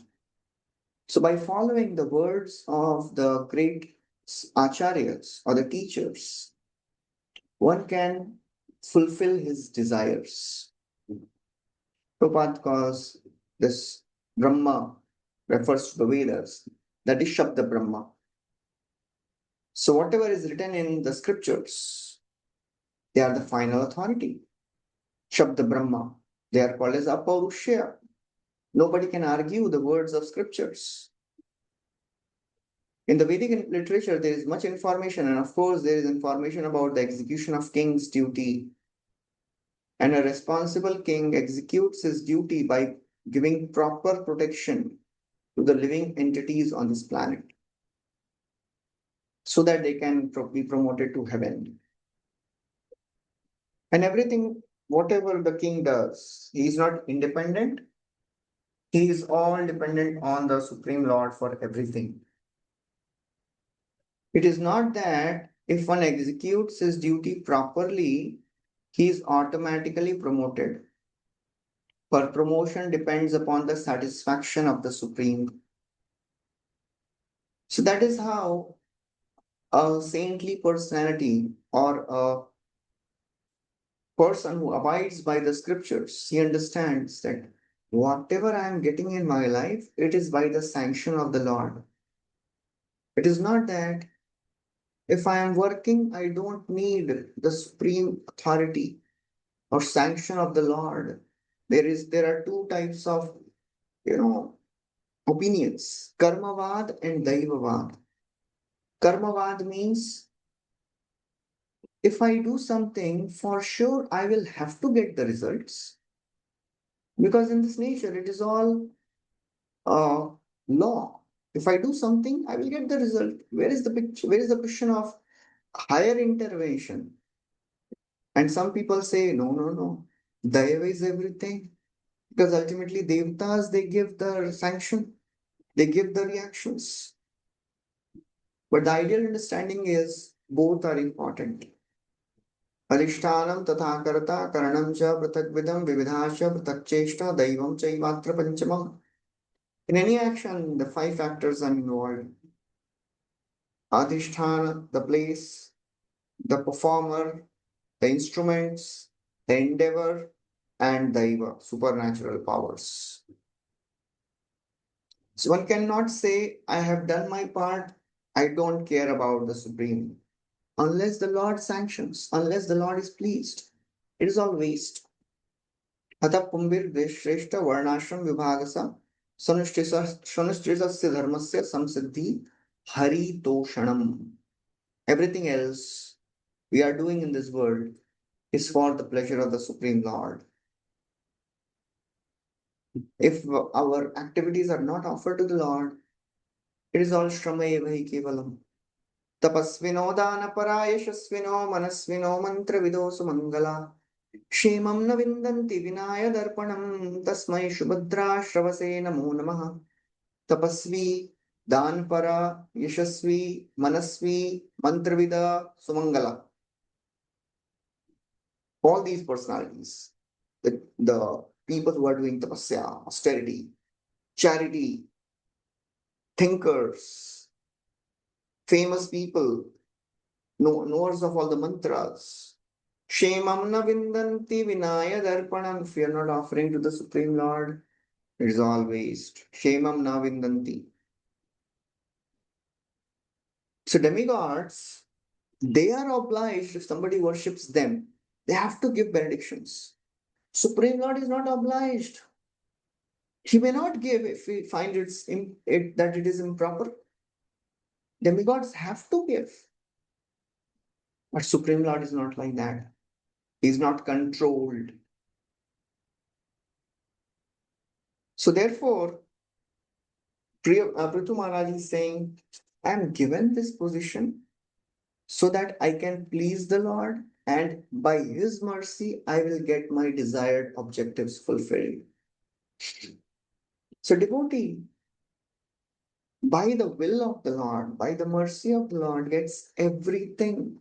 So, by following the words of the great acharyas or the teachers, one can fulfill his desires. Prabhupada calls this Brahma refers to the Vedas, that is Shabda Brahma. So, whatever is written in the scriptures, they are the final authority. Shabda Brahma, they are called as Apaurushya. Nobody can argue the words of scriptures. In the Vedic literature, there is much information, and of course, there is information about the execution of king's duty. And a responsible king executes his duty by giving proper protection to the living entities on this planet so that they can be promoted to heaven. And everything, whatever the king does, he is not independent. He is all dependent on the Supreme Lord for everything. It is not that if one executes his duty properly, he is automatically promoted. For promotion depends upon the satisfaction of the Supreme. So that is how a saintly personality or a person who abides by the scriptures, he understands that whatever I am getting in my life, it is by the sanction of the Lord. It is not that if I am working, I don't need the supreme authority or sanction of the Lord. There are two types of opinions, karmavad and daivavad. Karmavad means if I do something, for sure I will have to get the results. Because in this nature, it is all law. If I do something, I will get the result. Where is the picture? Where is the question of higher intervention? And some people say, no, no, no. Daiva is everything. Because ultimately, Devtas, they give the sanction, they give the reactions. But the ideal understanding is both are important. Adhishtanam tatha karta karanam cha pratagvidam vividhasya pratagcheshta daivam chaivatra panchamam. In any action, the five factors are involved. Adhishthana, the place, the performer, the instruments, the endeavor, and daiva, supernatural powers. So one cannot say, I have done my part, I don't care about the Supreme. Unless the Lord sanctions, unless the Lord is pleased, it is all waste. Atha pumbir deshreshta varnashram vibhagasa Shanustrisasya dharmasya samsiddhi hari toshanam. Everything else we are doing in this world is for the pleasure of the Supreme Lord. If our activities are not offered to the Lord, it is all shramayeva hi kevalam. Tapasvino danapara yashasvino manasvino mantravido sumangala क्षेमं न विन्दन्ति विनाय दर्पणं तस्मै सुभद्रा श्रवसे नमो नमः तपस्वी दानपरा यशस्वी मनस्वी mantravida sumangala. All these personalities, the people who are doing tapasya, austerity, charity, thinkers, famous people, knowers of all the mantras. Shemam na vindanti vinaya darpanam. If you are not offering to the Supreme Lord, it is all waste. Shemam na vindanti. So demigods, they are obliged, if somebody worships them, they have to give benedictions. Supreme Lord is not obliged. He may not give if he finds that it is improper. Demigods have to give. But Supreme Lord is not like that. He is not controlled. So therefore, Prithu Maharaj is saying, I am given this position so that I can please the Lord, and by His mercy, I will get my desired objectives fulfilled. So devotee, by the will of the Lord, by the mercy of the Lord, gets everything.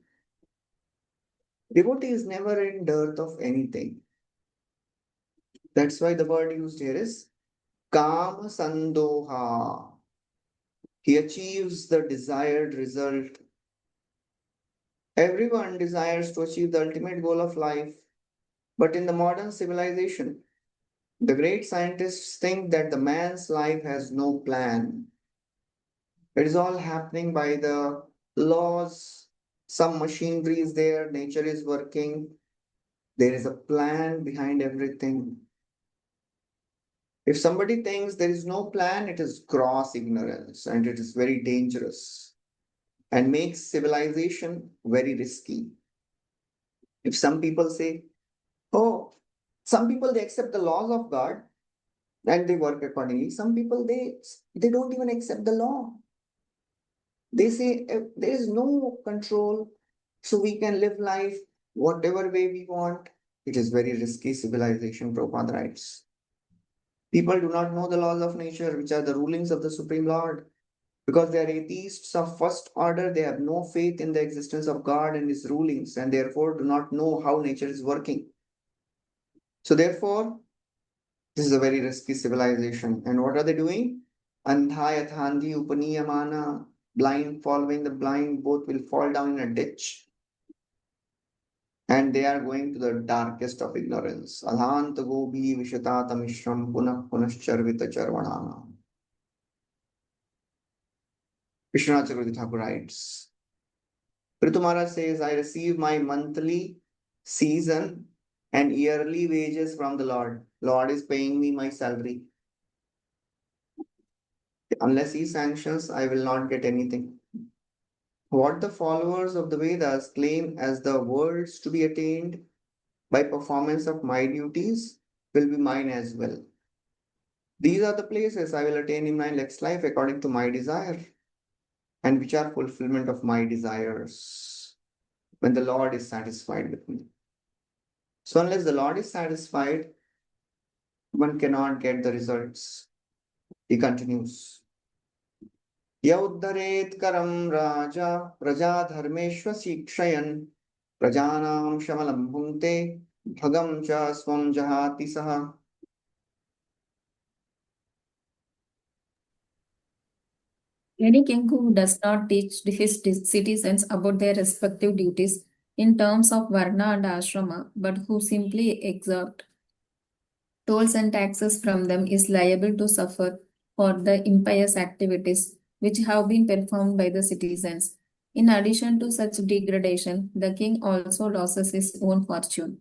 Devotee is never in dearth of anything. That's why the word used here is Kama Sandoha. He achieves the desired result. Everyone desires to achieve the ultimate goal of life. But in the modern civilization, the great scientists think that the man's life has no plan. It is all happening by the laws. Some machinery is there, nature is working. There is a plan behind everything. If somebody thinks there is no plan, it is gross ignorance and it is very dangerous and makes civilization very risky. If some people say, oh, some people they accept the laws of God and they work accordingly. Some people they don't even accept the law. They say there is no control, so we can live life whatever way we want. It is very risky civilization, Prabhupada writes. People do not know the laws of nature, which are the rulings of the Supreme Lord. Because they are atheists of first order, they have no faith in the existence of God and His rulings, and therefore do not know how nature is working. So, therefore, this is a very risky civilization. And what are they doing? Andhayathandi upaniyamana, blind following the blind, both will fall down in a ditch. And they are going to the darkest of ignorance. Alhanta gobi vishatata mishram punah punascharvita charvanana. Vishwanath Chakravarti Thakur writes, Prithu Maharaj says, I receive my monthly, season, and yearly wages from the Lord. Lord is paying me my salary. Unless He sanctions, I will not get anything. What the followers of the Vedas claim as the worlds to be attained by performance of my duties will be mine as well. These are the places I will attain in my next life according to my desire, and which are fulfillment of my desires when the Lord is satisfied with me. So unless the Lord is satisfied, one cannot get the results. He continues. Yauddharet karam raja praja dharmeshva sikshayam prajanam shamalam bhunte bhagam cha swam jahati saha. Any king who does not teach his citizens about their respective duties in terms of varna and ashrama, but who simply exact tolls and taxes from them is liable to suffer for the impious activities which have been performed by the citizens. In addition to such degradation, the king also loses his own fortune.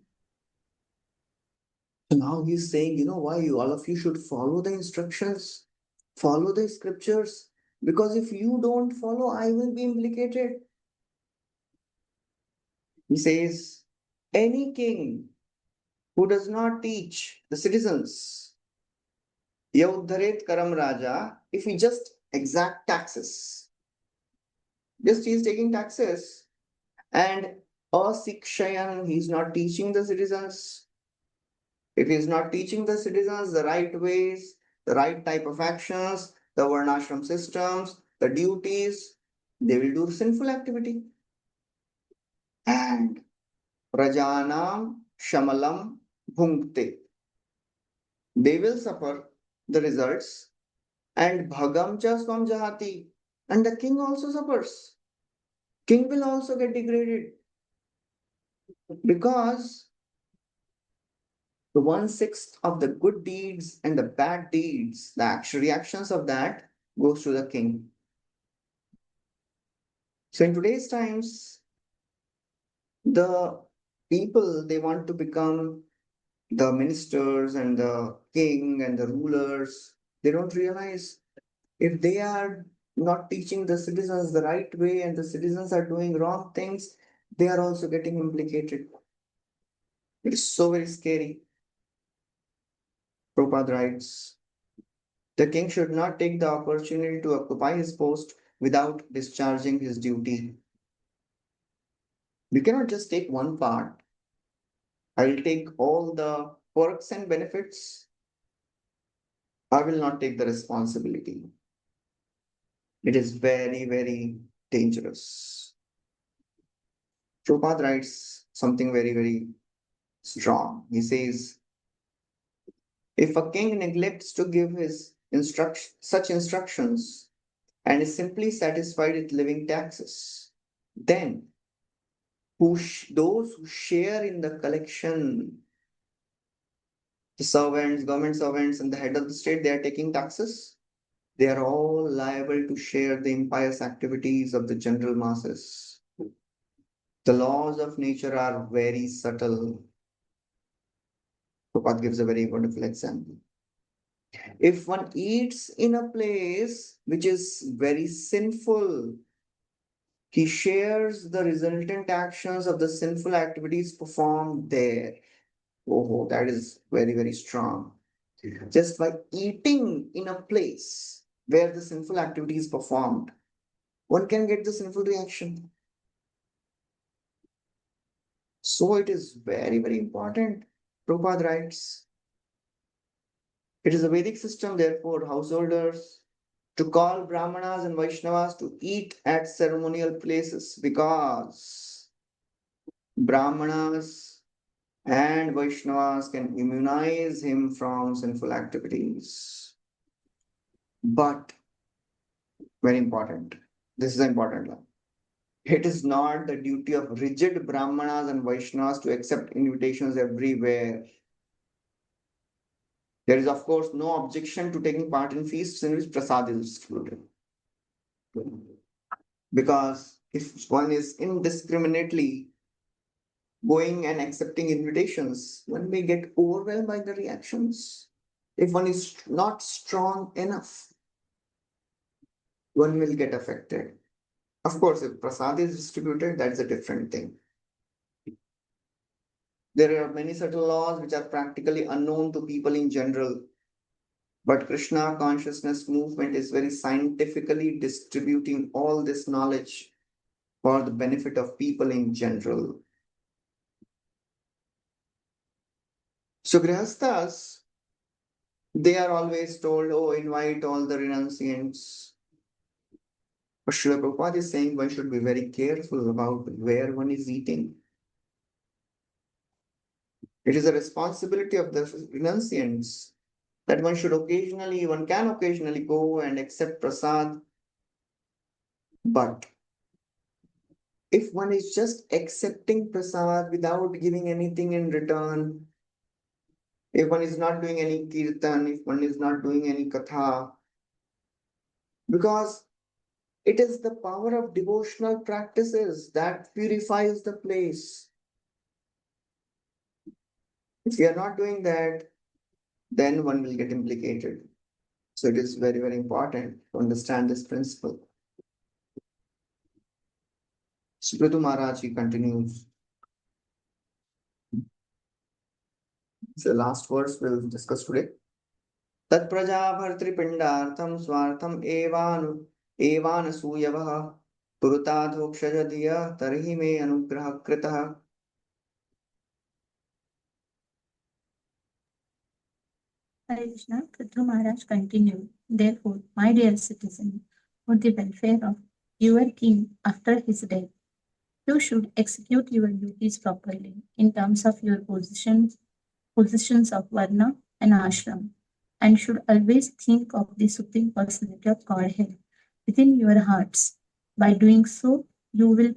So now he's saying, why you all of you should follow the instructions, follow the scriptures, because if you don't follow, I will be implicated. He says, any king who does not teach the citizens, Yaudharet Karam Raja, if he just exact taxes, just he is taking taxes, and Asikshayan, he is not teaching the citizens. If he is not teaching the citizens the right ways, the right type of actions, the varnashram systems, the duties, they will do sinful activity. And Prajanam Shamalam Bhunkte. They will suffer the results. And Bhagam cha swam jahati. And the king also suffers. King will also get degraded. Because the 1/6 of the good deeds and the bad deeds, the actual reactions of that goes to the king. So in today's times, the people, they want to become the ministers and the king and the rulers. They don't realize if they are not teaching the citizens the right way and the citizens are doing wrong things, they are also getting implicated. It is so very scary. Prabhupada writes, the king should not take the opportunity to occupy his post without discharging his duty. You cannot just take one part. I will take all the perks and benefits. I will not take the responsibility. It is very, very dangerous. Prabhupada writes, something very, very strong. He says, if a king neglects to give his such instructions and is simply satisfied with living taxes, then those who share in the collection, the servants, government servants, and the head of the state, they are taking taxes. They are all liable to share the impious activities of the general masses. The laws of nature are very subtle. Prabhupada gives a very wonderful example. If one eats in a place which is very sinful, he shares the resultant actions of the sinful activities performed there. Oh, that is very, very strong. Just by eating in a place where the sinful activity is performed, one can get the sinful reaction. So it is very, very important. Prabhupada writes, it is a Vedic system, therefore, householders to call Brahmanas and Vaishnavas to eat at ceremonial places because Brahmanas and Vaishnavas can immunize him from sinful activities. But, very important, this is the important one. It is not the duty of rigid Brahmanas and Vaishnavas to accept invitations everywhere. There is, of course, no objection to taking part in feasts in which prasad is distributed. Because if one is indiscriminately going and accepting invitations, one may get overwhelmed by the reactions. If one is not strong enough, one will get affected. Of course, if prasad is distributed, that's a different thing. There are many subtle laws which are practically unknown to people in general. But Krishna consciousness movement is very scientifically distributing all this knowledge for the benefit of people in general. So Grihasthas, they are always told, oh, invite all the renunciants. But Srila Prabhupada is saying one should be very careful about where one is eating. It is a responsibility of the renunciants that one can occasionally go and accept prasad. But if one is just accepting prasad without giving anything in return, if one is not doing any kirtan, if one is not doing any katha, because it is the power of devotional practices that purifies the place. If you are not doing that, then one will get implicated. So it is very, very important to understand this principle. Subrata Maharaj continues. It's the last verse we'll discuss today. Tat praja bhartripindartham swartham evanasuyavah purutadhokshajadiya tarhi me anugraha kritah. Hare Krishna, Prithu Maharaj continued, therefore, my dear citizen, for the welfare of your king after his death, you should execute your duties properly in terms of your positions of Varna and Ashram, and should always think of the Supreme Personality of Godhead within your hearts. By doing so, you will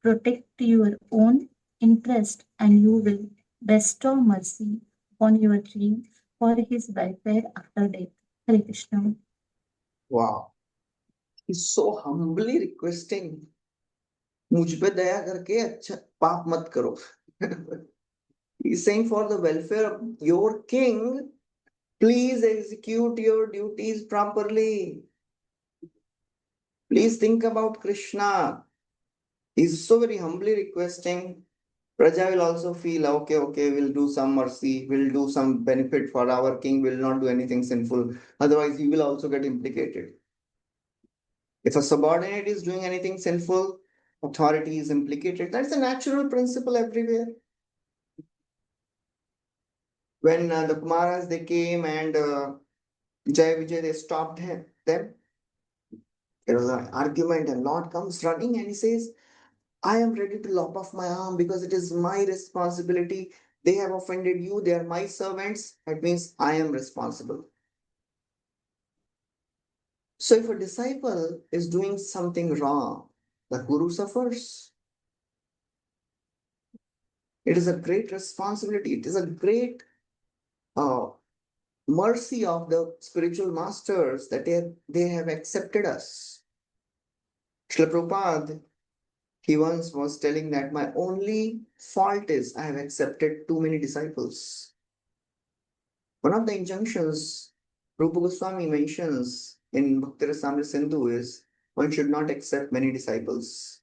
protect your own interest and you will bestow mercy upon your king for his welfare after death. Hare Krishna. Wow. He's so humbly requesting, मुझ पे दया करके अच्छा पाप मत करो. He's saying for the welfare of your king, please execute your duties properly. Please think about Krishna. He's so very humbly requesting. Praja will also feel, okay, we'll do some mercy, we'll do some benefit for our king, we'll not do anything sinful. Otherwise, he will also get implicated. If a subordinate is doing anything sinful, authority is implicated. That's a natural principle everywhere. When the Kumaras, they came and Jai Vijay, they stopped them. There was an argument and Lord comes running and he says, I am ready to lop off my arm because it is my responsibility. They have offended you, they are my servants. That means I am responsible. So if a disciple is doing something wrong, the guru suffers. It is a great responsibility. It is a great mercy of the spiritual masters that they have accepted us. Srila Prabhupada, he once was telling that my only fault is I have accepted too many disciples. One of the injunctions Rupa Goswami mentions in Bhakti Rasamrita Sindhu is one should not accept many disciples.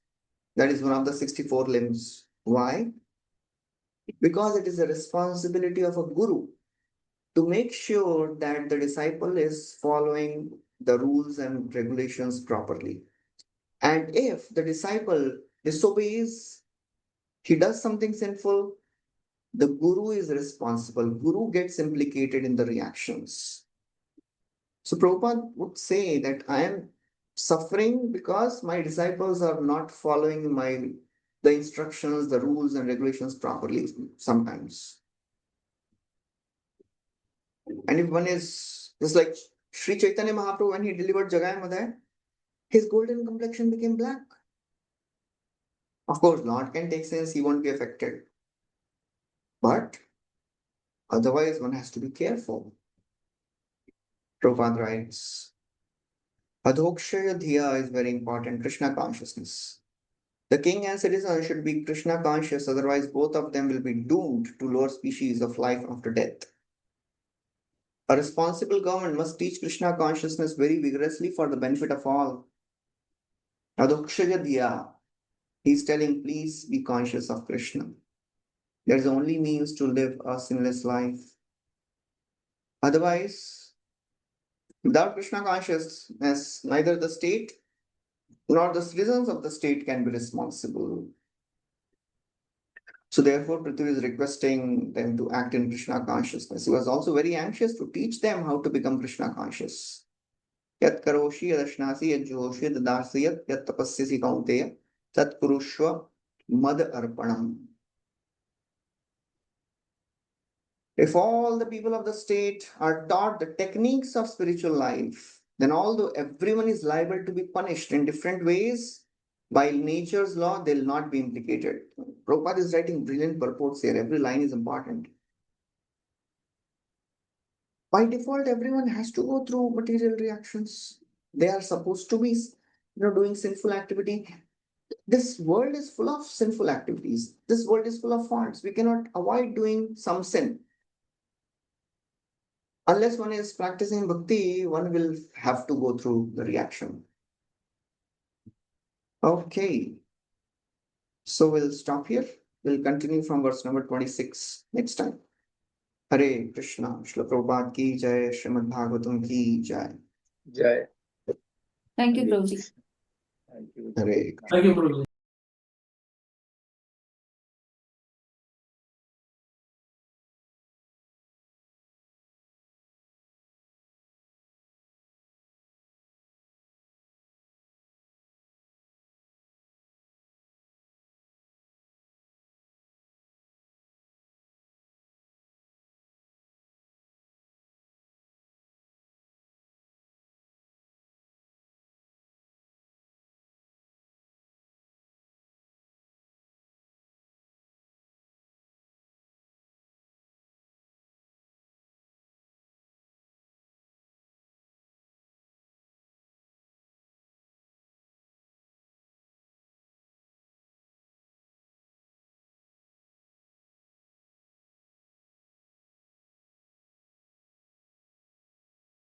That is one of the 64 limbs. Why? Because it is a responsibility of a guru to make sure that the disciple is following the rules and regulations properly. And if the disciple disobeys, he does something sinful, the guru is responsible. Guru gets implicated in the reactions. So Prabhupada would say that I am suffering because my disciples are not following the instructions, the rules and regulations properly sometimes. And if one is just like Sri Chaitanya Mahaprabhu, when he delivered Jagai Madhai, his golden complexion became black. Of course, Lord can take sense, he won't be affected. But otherwise, one has to be careful. Prabhupada writes, Adhokshaya Dhiya is very important, Krishna consciousness. The king and citizen should be Krishna conscious, otherwise, both of them will be doomed to lower species of life after death. A responsible government must teach Krishna consciousness very vigorously for the benefit of all. Adhokshaya Dhiya, he's telling, please be conscious of Krishna. There's only means to live a sinless life. Otherwise, without Krishna consciousness, neither the state nor the citizens of the state can be responsible. So therefore, Prithvi is requesting them to act in Krishna consciousness. He was also very anxious to teach them how to become Krishna conscious. Yat karoshi yadashnasi yat joshi yadadasi yat tapasyasi kaunteya tat kurushva mad arpanam. If all the people of the state are taught the techniques of spiritual life, then although everyone is liable to be punished in different ways, by nature's law, they'll not be implicated. Prabhupada is writing brilliant purports here. Every line is important. By default, everyone has to go through material reactions. They are supposed to be, doing sinful activity. This world is full of sinful activities. This world is full of faults. We cannot avoid doing some sin. Unless one is practicing bhakti, one will have to go through the reaction. Okay. So we'll stop here. We'll continue from verse number 26 next time. Hare Krishna, Srila Prabhupada ki jai, Srimad Bhagvatam ki jai. Jai. Thank you, Prabhuji. Thank you. Hare Thank you, Prabhu.